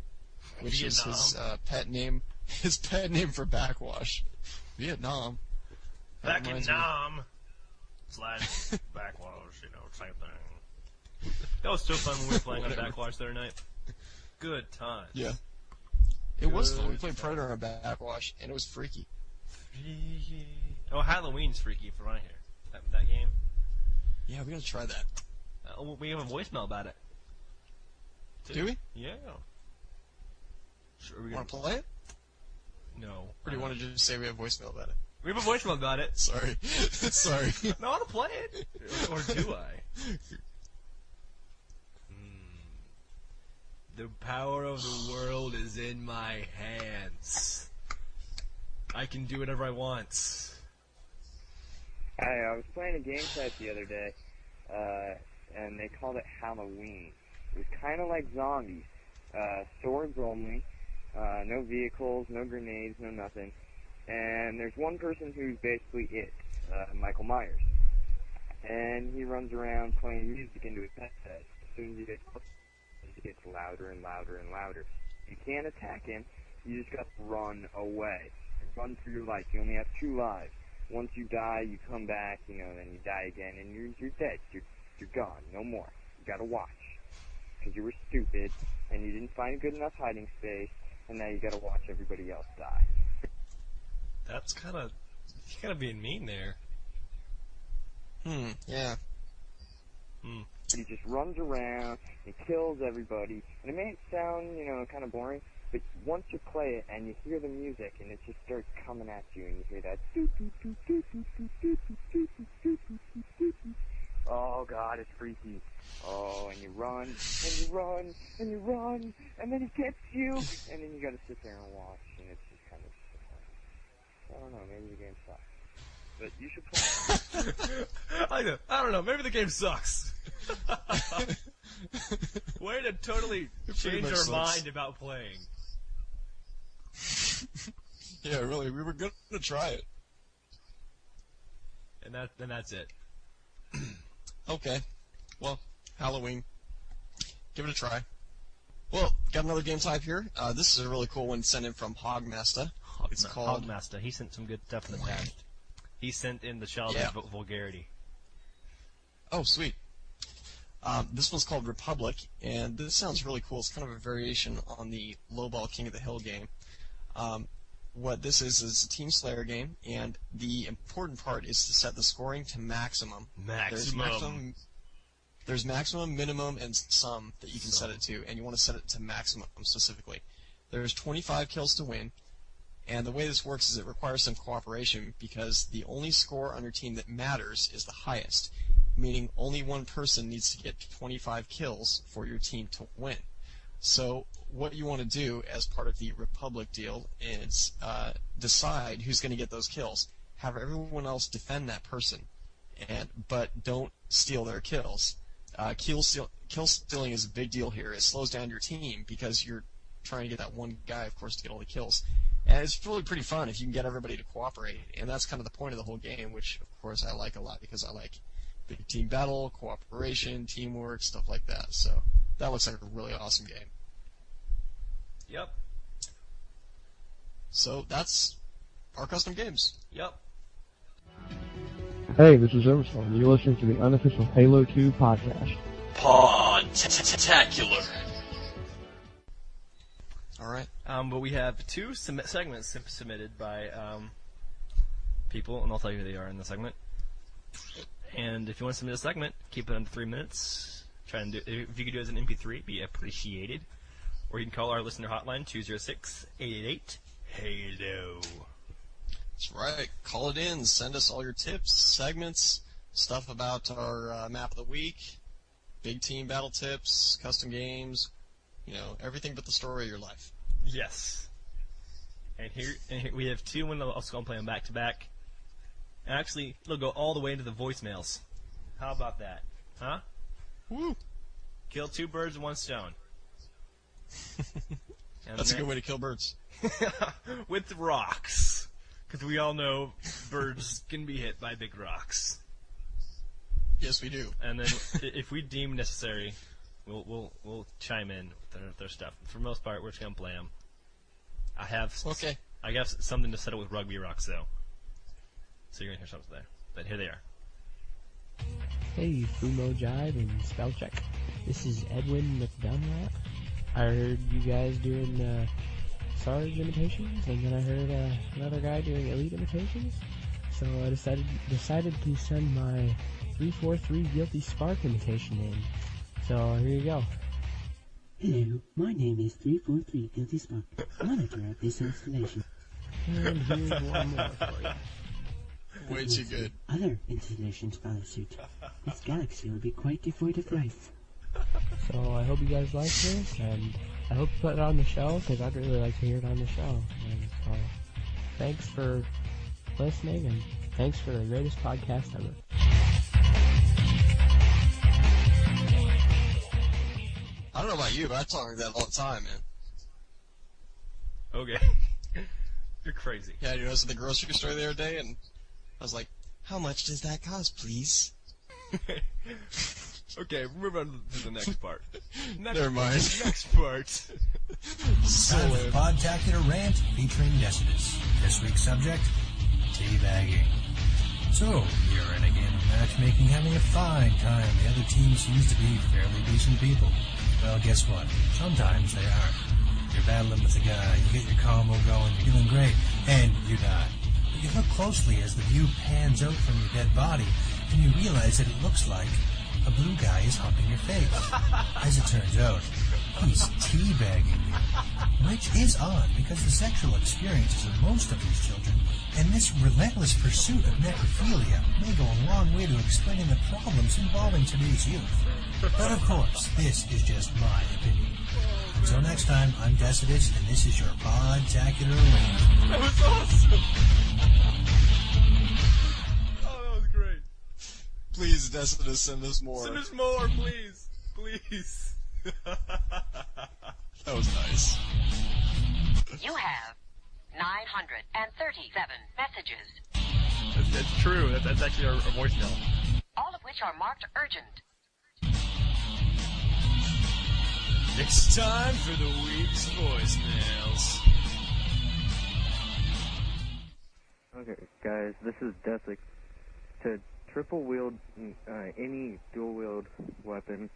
[SPEAKER 2] which is his pet name. His pet name for backwash. Vietnam.
[SPEAKER 3] Back in Nam. Slash backwash, same thing.
[SPEAKER 1] That was so fun when we were playing on backwash the other night. Good time.
[SPEAKER 2] Yeah. It was fun. We played Predator on backwash, and it was freaky.
[SPEAKER 1] Freaky. Oh, Halloween's freaky for right here. That game.
[SPEAKER 2] Yeah, we gotta try that.
[SPEAKER 1] We have a voicemail about it.
[SPEAKER 2] Do we?
[SPEAKER 1] Yeah. Sure,
[SPEAKER 2] want to play it?
[SPEAKER 1] No.
[SPEAKER 2] Or do you want to just say we have voicemail about it?
[SPEAKER 1] We have a voicemail about it.
[SPEAKER 2] Sorry. Sorry.
[SPEAKER 1] No, I want to play it. Or do I? The power of the world is in my hands. I can do whatever I want.
[SPEAKER 8] I was playing a game type the other day, and they called it Halloween. It was kind of like zombies. Swords only, no vehicles, no grenades, no nothing. And there's one person who's basically it, Michael Myers. And he runs around playing music into his headset. As soon as he gets close, it gets louder and louder and louder. You can't attack him, you just got to run away. Run for your life. You only have 2 lives. Once you die, you come back, then you die again, and you're dead. You're gone. No more. You gotta watch. Because you were stupid, and you didn't find a good enough hiding space, and now you gotta watch everybody else die.
[SPEAKER 1] That's kind of being mean there.
[SPEAKER 2] Yeah.
[SPEAKER 8] He just runs around and kills everybody, and it may sound, kind of boring, but once you play it and you hear the music and it just starts coming at you and you hear that oh god, it's freaky. Oh, and you run and you run and you run and then he gets you and then you gotta sit there and watch and it's just kind of I don't know, maybe the game sucks. But you should play.
[SPEAKER 1] I don't know, maybe the game sucks. Way to totally change our mind about playing.
[SPEAKER 2] Yeah, really, we were gonna try it.
[SPEAKER 1] And that's it.
[SPEAKER 2] Okay. Well, Halloween. Give it a try. Well, got another game type here. This is a really cool one sent in from Hogmaster. It's called
[SPEAKER 1] Hogmaster. He sent some good stuff in the past. He sent in the childhood vulgarity.
[SPEAKER 2] Oh, sweet. This one's called Republic, and this sounds really cool. It's kind of a variation on the Lowball King of the Hill game. What this is a Team Slayer game, and the important part is to set the scoring to maximum. There's maximum, minimum, and sum that you can set it to, and you want to set it to maximum specifically. There's 25 kills to win, and the way this works is it requires some cooperation because the only score on your team that matters is the highest, meaning only one person needs to get 25 kills for your team to win. So what you want to do as part of the Republic deal is decide who's going to get those kills. Have everyone else defend that person, but don't steal their kills. Kill stealing is a big deal here. It slows down your team because you're trying to get that one guy, of course, to get all the kills. And it's really pretty fun if you can get everybody to cooperate. And that's kind of the point of the whole game, which, of course, I like a lot because I like big team battle, cooperation, teamwork, stuff like that. So that looks like a really awesome game.
[SPEAKER 1] Yep.
[SPEAKER 2] So that's our custom games.
[SPEAKER 1] Yep.
[SPEAKER 6] Hey, this is Overstorm. You're listening to the unofficial Halo 2 podcast.
[SPEAKER 2] Podtacular. All right.
[SPEAKER 1] But we have two segments submitted by people, and I'll tell you who they are in the segment. And if you want to submit a segment, keep it under 3 minutes. Try and do if you could do it as an MP3, it'd be appreciated. Or you can call our listener hotline 206-888-HALO.
[SPEAKER 2] That's right. Call it in. Send us all your tips, segments, stuff about our map of the week, big team battle tips, custom games, everything but the story of your life.
[SPEAKER 1] Yes. And here we have two, and I'll also play them back to back. And actually, it'll go all the way into the voicemails. How about that? Huh?
[SPEAKER 2] Woo!
[SPEAKER 1] Kill two birds with one stone.
[SPEAKER 2] That's a good way to kill birds.
[SPEAKER 1] With rocks. Because we all know birds can be hit by big rocks.
[SPEAKER 2] Yes, we do. And
[SPEAKER 1] then, if we deem necessary, we'll chime in with their stuff. For the most part, we're just gonna play them. I have something to settle with rugby rocks though. So you're gonna hear something there. But here they are.
[SPEAKER 11] Hey, Fumo Jive and SpelChek. This is Edwin McDunlap. I heard you guys doing Sarge imitations, and then I heard another guy doing Elite imitations. So I decided to send my 343 Guilty Spark imitation in. So here you go.
[SPEAKER 12] Hello, my name is 343 Guilty Spark, monitor of this installation.
[SPEAKER 11] And here's one more for you.
[SPEAKER 2] Way too good.
[SPEAKER 12] Other installations follow suit. This galaxy will be quite devoid of life.
[SPEAKER 11] So I hope you guys like this, and I hope you put it on the show, because I'd really like to hear it on the show. And so, thanks for listening, and thanks for the greatest podcast ever.
[SPEAKER 2] I don't know about you, but I talk like that all the time, man.
[SPEAKER 1] Okay. You're crazy.
[SPEAKER 2] Yeah, I was at the grocery store the other day, and I was like, how much does that cost, please?
[SPEAKER 1] Okay, move on to the next part.
[SPEAKER 2] Never mind.
[SPEAKER 1] Next part.
[SPEAKER 13] Time for the Podtacular rant featuring Decidus. This week's subject, teabagging. So, you're in a game of matchmaking, having a fine time. The other team seems to be fairly decent people. Well, guess what? Sometimes they aren't. You're battling with a guy, you get your combo going, you're feeling great, and you die. But you look closely as the view pans out from your dead body, and you realize that it looks like a blue guy is humping your face. As it turns out, he's teabagging you. Which is odd, because the sexual experiences of most of these children, and this relentless pursuit of necrophilia, may go a long way to explaining the problems involving today's youth. But of course, this is just my opinion. Until next time, I'm Decidus, and this is your Podtacular rant.
[SPEAKER 1] That was awesome! Oh, that was great.
[SPEAKER 2] Please, Decidus, send us more.
[SPEAKER 1] Send us more, please. Please.
[SPEAKER 2] That was nice.
[SPEAKER 14] You have 937 messages.
[SPEAKER 1] That's true. That's actually our voicemail.
[SPEAKER 14] All of which are marked urgent.
[SPEAKER 4] It's time for the week's voicemails.
[SPEAKER 8] Okay, guys, this is Desic. To triple wield any dual wield weapon,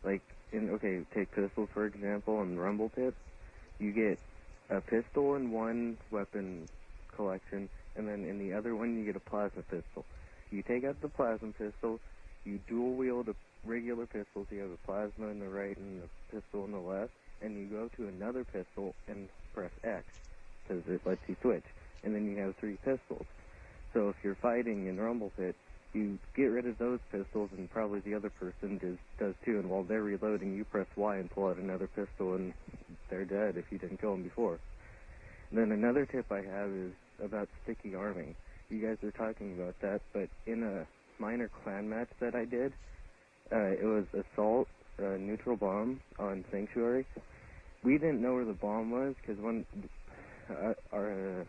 [SPEAKER 8] like take pistols for example and rumble pits, you get a pistol in one weapon collection, and then in the other one you get a plasma pistol. You take out the plasma pistol, you dual wield a regular pistol, so you have a plasma in the right and a pistol in the left, and you go to another pistol and press X, because it lets you switch, and then you have 3 pistols. So if you're fighting in Rumble Pit, you get rid of those pistols, and probably the other person does too, and while they're reloading, you press Y and pull out another pistol, and they're dead if you didn't kill them before. And then another tip I have is about sticky arming. You guys are talking about that, but in a minor clan match that I did, it was Assault, Neutral Bomb on Sanctuary. We didn't know where the bomb was, because when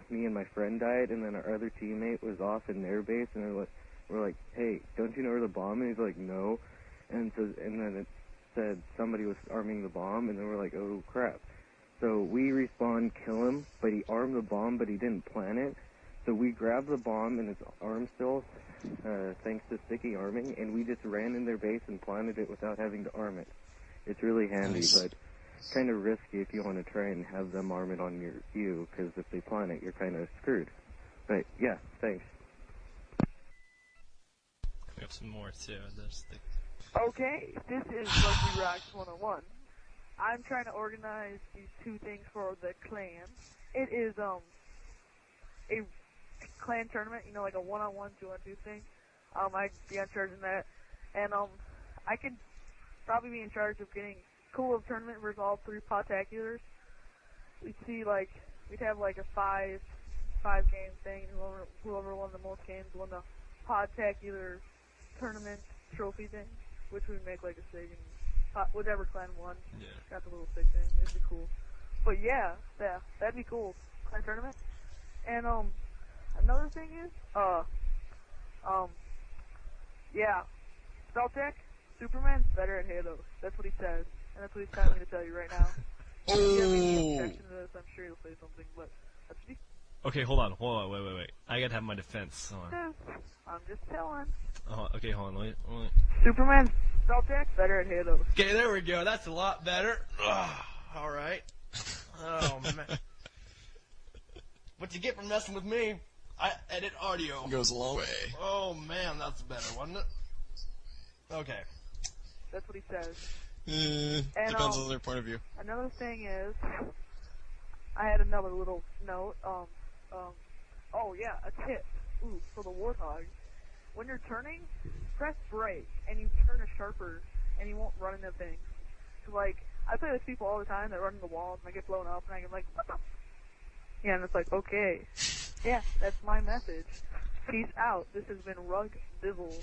[SPEAKER 8] me and my friend died, and then our other teammate was off in their base, and we're like, hey, don't you know where the bomb? And he's like, no. And then it said somebody was arming the bomb, and then we're like, oh crap. So we respawn, kill him, but he armed the bomb, but he didn't plant it. So we grabbed the bomb in his arm still, thanks to sticky arming, and we just ran in their base and planted it without having to arm it. It's really handy, but kind of risky if you want to try and have them arm it on you, because if they plant it, you're kind of screwed. But yeah, thanks.
[SPEAKER 1] We have some more too. There's the...
[SPEAKER 15] Okay, this is Rugby Rocks 101. I'm trying to organize these two things for the clan. It is a clan tournament, you know, like a 1-on-1, 2-on-2 thing. I'd be in charge of that, and I could probably be in charge of getting cool tournament versus all 3 Podtaculars. We'd see we'd have like a 5-game thing. Whoever won the most games won the Podtacular tournament trophy thing, which would make like a sig, and whatever clan won got the little sig thing. It'd be cool. But yeah, that'd be cool. Clan tournament. And another thing is yeah, SpelChek, Superman's better at Halo. That's what he says, and that's what he's telling me to tell you right now. If you have any objection to this, I'm sure he'll say something, but that's what he...
[SPEAKER 1] Okay, hold on, wait. I gotta have my defense. Hold on.
[SPEAKER 15] I'm just telling.
[SPEAKER 1] Okay, hold on, wait.
[SPEAKER 15] Superman's SpelChek better at Halo.
[SPEAKER 1] Okay, there we go. That's a lot better. All right. Oh man. What you get for messing with me? I edit audio.
[SPEAKER 2] Goes a long way.
[SPEAKER 1] Oh man, that's better, wasn't it? Okay.
[SPEAKER 15] That's what he says.
[SPEAKER 2] Depends on their point of view.
[SPEAKER 15] Another thing is, I had another little note. Oh yeah, a tip. Ooh, for the Warthog. When you're turning, press brake, and you turn a sharper, and you won't run into things. So, I play with people all the time that run into walls, and I get blown up, and I get what the? Yeah, and it's like, okay. Yeah, that's my message. Peace out. This has been Rug Bizzle.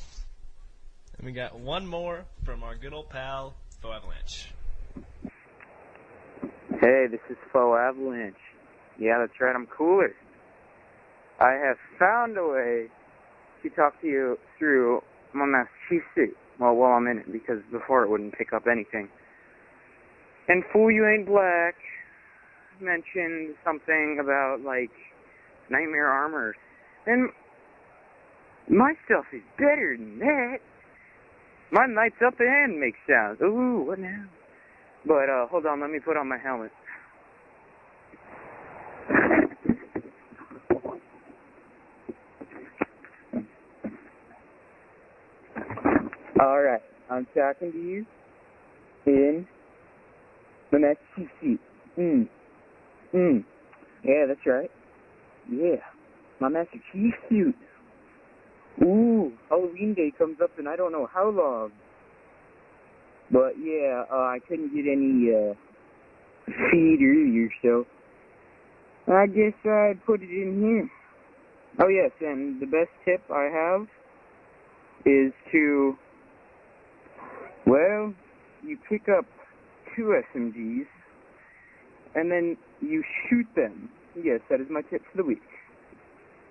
[SPEAKER 1] And we got one more from our good old pal, Faux Avalanche.
[SPEAKER 16] Hey, this is Faux Avalanche. Yeah, that's right, I'm cooler. I have found a way to talk to you through my Master Chief suit. Well, while I'm in it, because before it wouldn't pick up anything. And Fool You Ain't Black mentioned something about, Nightmare Armor. And my stuff is better than that. Mine lights up and makes sounds. Ooh, what now? But, hold on, let me put on my helmet. Alright, I'm talking to you in the Master Chief suit. Yeah, that's right. Yeah, my Master Chief suit. Ooh, Halloween Day comes up in I don't know how long. But yeah, I couldn't get any feed earlier, so I guess I'd put it in here. Oh yes, and the best tip I have is to, well, you pick up 2 SMGs and then you shoot them. Yes, that is my tip for the week.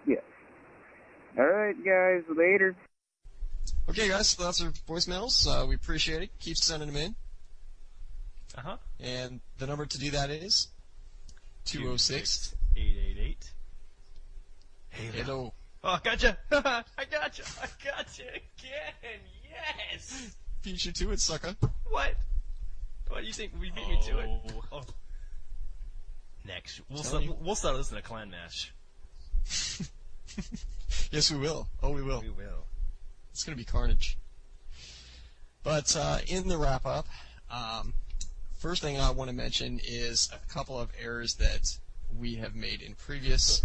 [SPEAKER 16] Yes. Alright, guys, later.
[SPEAKER 2] Okay, guys, so that's our voicemails. We appreciate it. Keep sending them in.
[SPEAKER 1] Uh-huh.
[SPEAKER 2] And the number to do that is 206
[SPEAKER 1] 888.
[SPEAKER 2] Hello.
[SPEAKER 1] Oh, I gotcha! I gotcha again! Yes!
[SPEAKER 2] Beat you to it, sucker.
[SPEAKER 1] What? What do you think? We beat me to it. Oh. Next, we'll start listening to Clan Mash.
[SPEAKER 2] Yes, we will. Oh, we will.
[SPEAKER 1] We will.
[SPEAKER 2] It's going to be carnage. But in the wrap-up, first thing I want to mention is a couple of errors that we have made in previous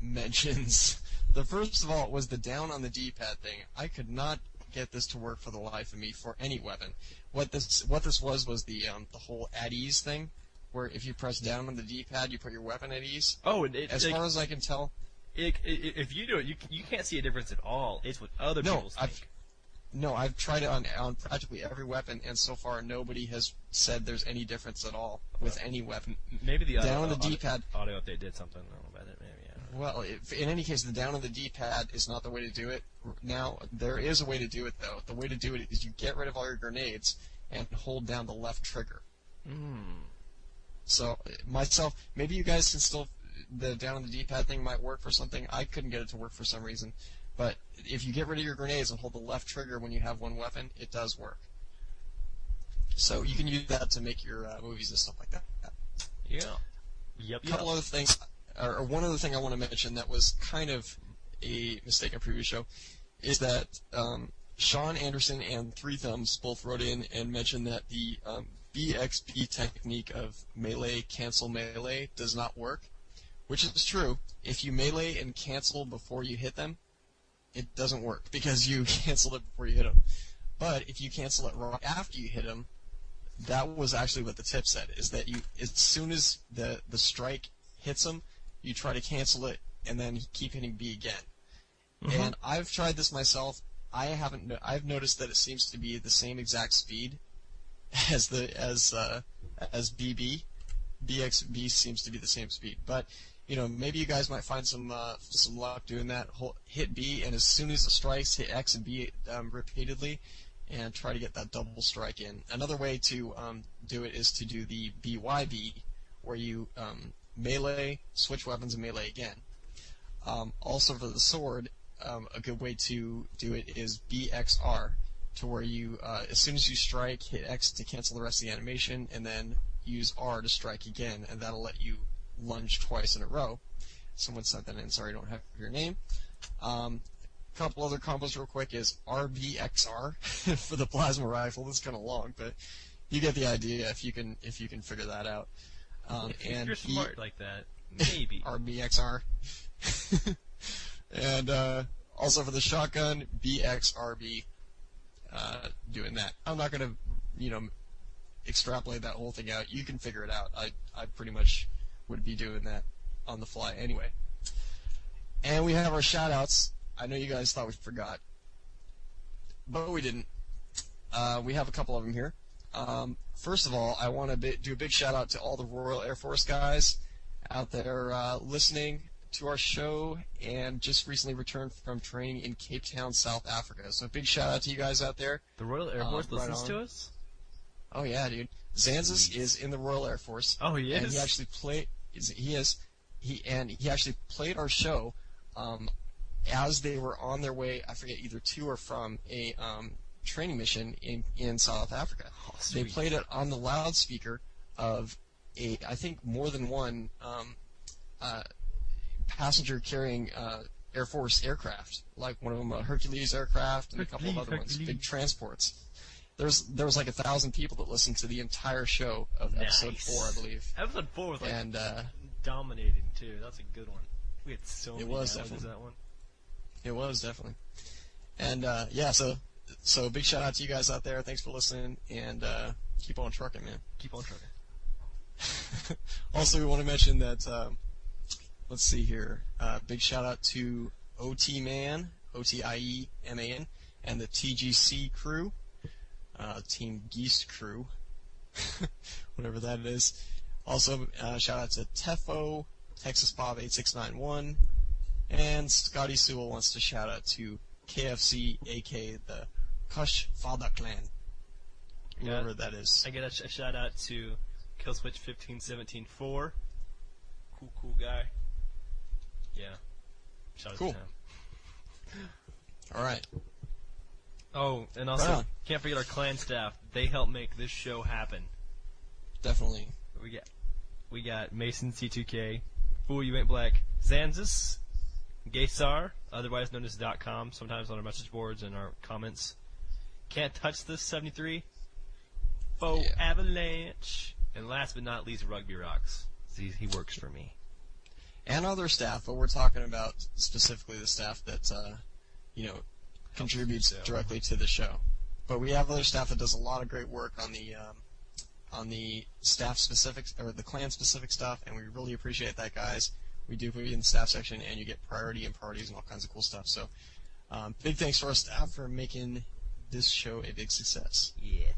[SPEAKER 2] mentions. The first of all was the down on the D-pad thing. I could not get this to work for the life of me for any weapon. What this was the whole at ease thing, where if you press down on the D-pad, you put your weapon at ease.
[SPEAKER 1] Oh,
[SPEAKER 2] as far as I can tell,
[SPEAKER 1] if you do it, you can't see a difference at all. It's what other people think.
[SPEAKER 2] I've tried it on practically every weapon, and so far nobody has said there's any difference at all with any weapon.
[SPEAKER 1] Maybe the
[SPEAKER 2] down on the D-pad.
[SPEAKER 1] Audio update did something. I don't know about it. Maybe. I don't know.
[SPEAKER 2] Well, in any case, the down on the D-pad is not the way to do it. Now, there is a way to do it, though. The way to do it is you get rid of all your grenades and hold down the left trigger. So, myself, maybe you guys can still... The down on the D-pad thing might work for something. I couldn't get it to work for some reason. But if you get rid of your grenades and hold the left trigger when you have one weapon, it does work. So you can use that to make your movies and stuff like that.
[SPEAKER 1] Yeah. Yep.
[SPEAKER 2] A couple other things, or one other thing I want to mention that was kind of a mistake on a previous show, is that Sean Anderson and Three Thumbs both wrote in and mentioned that the BXB technique of melee cancel melee does not work, which is true. If you melee and cancel before you hit them, it doesn't work because you canceled it before you hit them. But if you cancel it right after you hit them, that was actually what the tip said, is that you, as soon as the strike hits them, you try to cancel it and then keep hitting B again. And I've tried this myself. I've noticed that it seems to be the same exact speed as BB. BXB seems to be the same speed, but maybe you guys might find some luck doing that. Hit B, and as soon as it strikes, hit X and B repeatedly, and try to get that double strike in. Another way to do it is to do the BYB, where you melee, switch weapons, and melee again. Also for the sword, a good way to do it is BXR, to where you, as soon as you strike, hit X to cancel the rest of the animation, and then use R to strike again, and that'll let you lunge twice in a row. Someone sent that in, sorry I don't have your name. Couple other combos real quick is RBXR for the plasma rifle. This is kind of long, but you get the idea if you can figure that out.
[SPEAKER 1] If you're smart like that, maybe.
[SPEAKER 2] RBXR. And also for the shotgun, BXRB, doing that. I'm not going to, extrapolate that whole thing out. You can figure it out. I pretty much would be doing that on the fly anyway. And we have our shout-outs. I know you guys thought we forgot, but we didn't. We have a couple of them here. First of all, I want to do a big shout-out to all the Royal Air Force guys out there listening to our show and just recently returned from training in Cape Town, South Africa. So a big shout-out to you guys out there.
[SPEAKER 1] The Royal Air Force listens to us?
[SPEAKER 2] Oh, yeah, dude. Zanzis is in the Royal Air Force.
[SPEAKER 1] Oh, he is?
[SPEAKER 2] And he actually played... He actually played our show as they were on their way, I forget, either to or from a training mission in South Africa.
[SPEAKER 1] Oh,
[SPEAKER 2] they played it on the loudspeaker of I think more than one passenger-carrying Air Force aircraft, like one of them a Hercules aircraft and a couple of other ones, big transports. There was like 1,000 people that listened to the entire show of episode 4, I believe.
[SPEAKER 1] Episode 4 was dominating too. That's a good one. We had so many downloads that one.
[SPEAKER 2] It was definitely. And yeah, so big shout out to you guys out there. Thanks for listening, and keep on trucking, man.
[SPEAKER 1] Keep on trucking.
[SPEAKER 2] Also, we want to mention that. Let's see here. Big shout out to OTMan, OTIEMAN, and the TGC crew. Team Geese crew, whatever that is. Also, shout out to Tefo, Texas Bob 8691, and Scotty Sewell wants to shout out to KFC, aka the Kush Fada Clan, whoever that is.
[SPEAKER 1] I get a shout out to Killswitch 15174. Cool guy. Yeah. Shout out to him.
[SPEAKER 2] All right.
[SPEAKER 1] Oh, and also, can't forget our clan staff. They help make this show happen.
[SPEAKER 2] Definitely.
[SPEAKER 1] We got Mason C2K, Fool You Ain't Black, Zanzis, Gaysar, otherwise known as .com, sometimes on our message boards and our comments. Can't Touch This 73, Faux Avalanche, and last but not least, Rugby Rocks. He works for me.
[SPEAKER 2] And other staff, but we're talking about specifically the staff that, contributes directly to the show. But we have other staff that does a lot of great work on the staff specific or the clan specific stuff, and we really appreciate that, guys. We do put you in the staff section, and you get priority and parties and all kinds of cool stuff. So, big thanks to our staff for making this show a big success.
[SPEAKER 1] Yeah.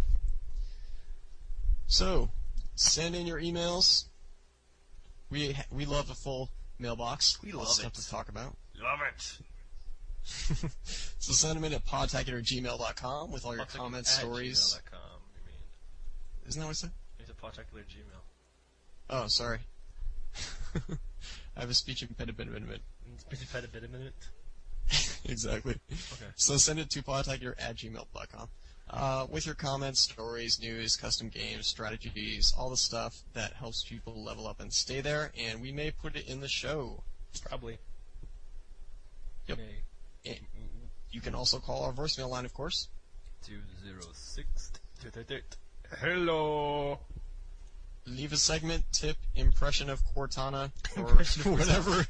[SPEAKER 2] So, send in your emails. We love a full mailbox.
[SPEAKER 1] We
[SPEAKER 2] Lots
[SPEAKER 1] love
[SPEAKER 2] of stuff
[SPEAKER 1] it.
[SPEAKER 2] to talk about.
[SPEAKER 3] Love it.
[SPEAKER 2] So send them in at podtacular@gmail.com with all your comments, stories.
[SPEAKER 1] gmail.com, you mean.
[SPEAKER 2] Isn't that what I said?
[SPEAKER 1] It's a Podtacular Gmail.
[SPEAKER 2] Oh, sorry. I have a speech impediment. Exactly.
[SPEAKER 1] Okay.
[SPEAKER 2] So send it to podtacular@gmail.com with your comments, stories, news, custom games, strategies, all the stuff that helps people level up and stay there, and we may put it in the show.
[SPEAKER 1] Probably.
[SPEAKER 2] Yep.
[SPEAKER 1] Okay.
[SPEAKER 2] And you can also call our voicemail line, of course.
[SPEAKER 1] 206-238. Hello.
[SPEAKER 2] Leave a segment, tip, impression of Cortana, or
[SPEAKER 1] Impression of
[SPEAKER 2] whatever.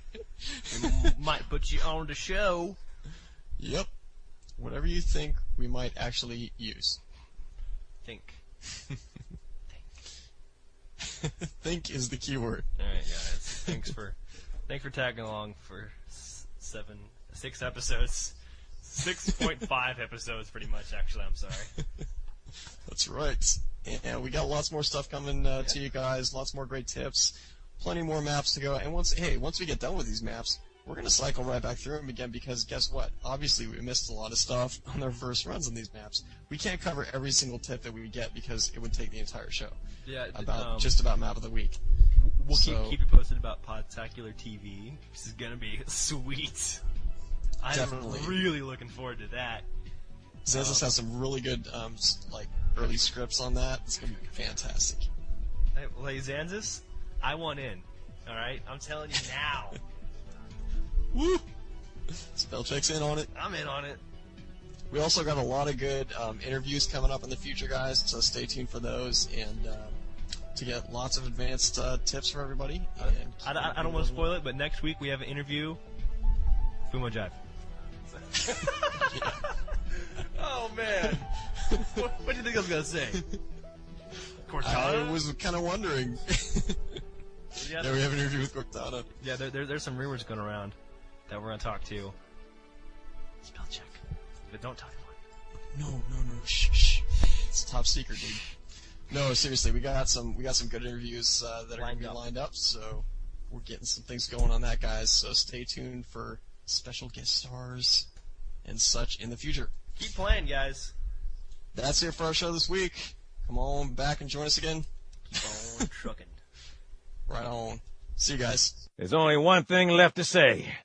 [SPEAKER 1] Might put you on the show.
[SPEAKER 2] Yep. Whatever you think we might actually use.
[SPEAKER 1] Think.
[SPEAKER 2] Think is the key word.
[SPEAKER 1] All right, guys. Thanks for tagging along for 6 episodes. 6.5 episodes, pretty much. Actually, I'm sorry.
[SPEAKER 2] That's right. And we got lots more stuff coming to you guys. Lots more great tips. Plenty more maps to go. And once we get done with these maps, we're gonna cycle right back through them again because guess what? Obviously, we missed a lot of stuff on our first runs on these maps. We can't cover every single tip that we get because it would take the entire show.
[SPEAKER 1] Yeah.
[SPEAKER 2] Just about map of the week.
[SPEAKER 1] We'll keep you posted about Podtacular TV. This is gonna be sweet.
[SPEAKER 2] Definitely.
[SPEAKER 1] I'm really looking forward to that.
[SPEAKER 2] Zezis has some really good early scripts on that. It's gonna be fantastic.
[SPEAKER 1] Hey, Zanzis, I want in. All right, I'm telling you now.
[SPEAKER 2] Woo! SpelChek's in on it.
[SPEAKER 1] I'm in on it.
[SPEAKER 2] We also got a lot of good interviews coming up in the future, guys. So stay tuned for those and to get lots of advanced tips for everybody. And
[SPEAKER 1] I don't want to spoil it, but next week we have an interview. Fumo Jive. Oh man, what do you think I was gonna say? Cortana?
[SPEAKER 2] I was kind of wondering.
[SPEAKER 1] Yeah,
[SPEAKER 2] we have an interview with Cortana.
[SPEAKER 1] Yeah, there's some rumors going around that we're gonna talk to SpelChek, but don't talk about it.
[SPEAKER 2] No, shh. It's top secret, dude. No, seriously, we got some good interviews that are gonna be lined up. So we're getting some things going on that, guys. So stay tuned for special guest stars and such in the future.
[SPEAKER 1] Keep playing, guys.
[SPEAKER 2] That's it for our show this week. Come on back and join us again.
[SPEAKER 1] Keep on trucking.
[SPEAKER 2] Right on. See you guys.
[SPEAKER 3] There's only one thing left to say.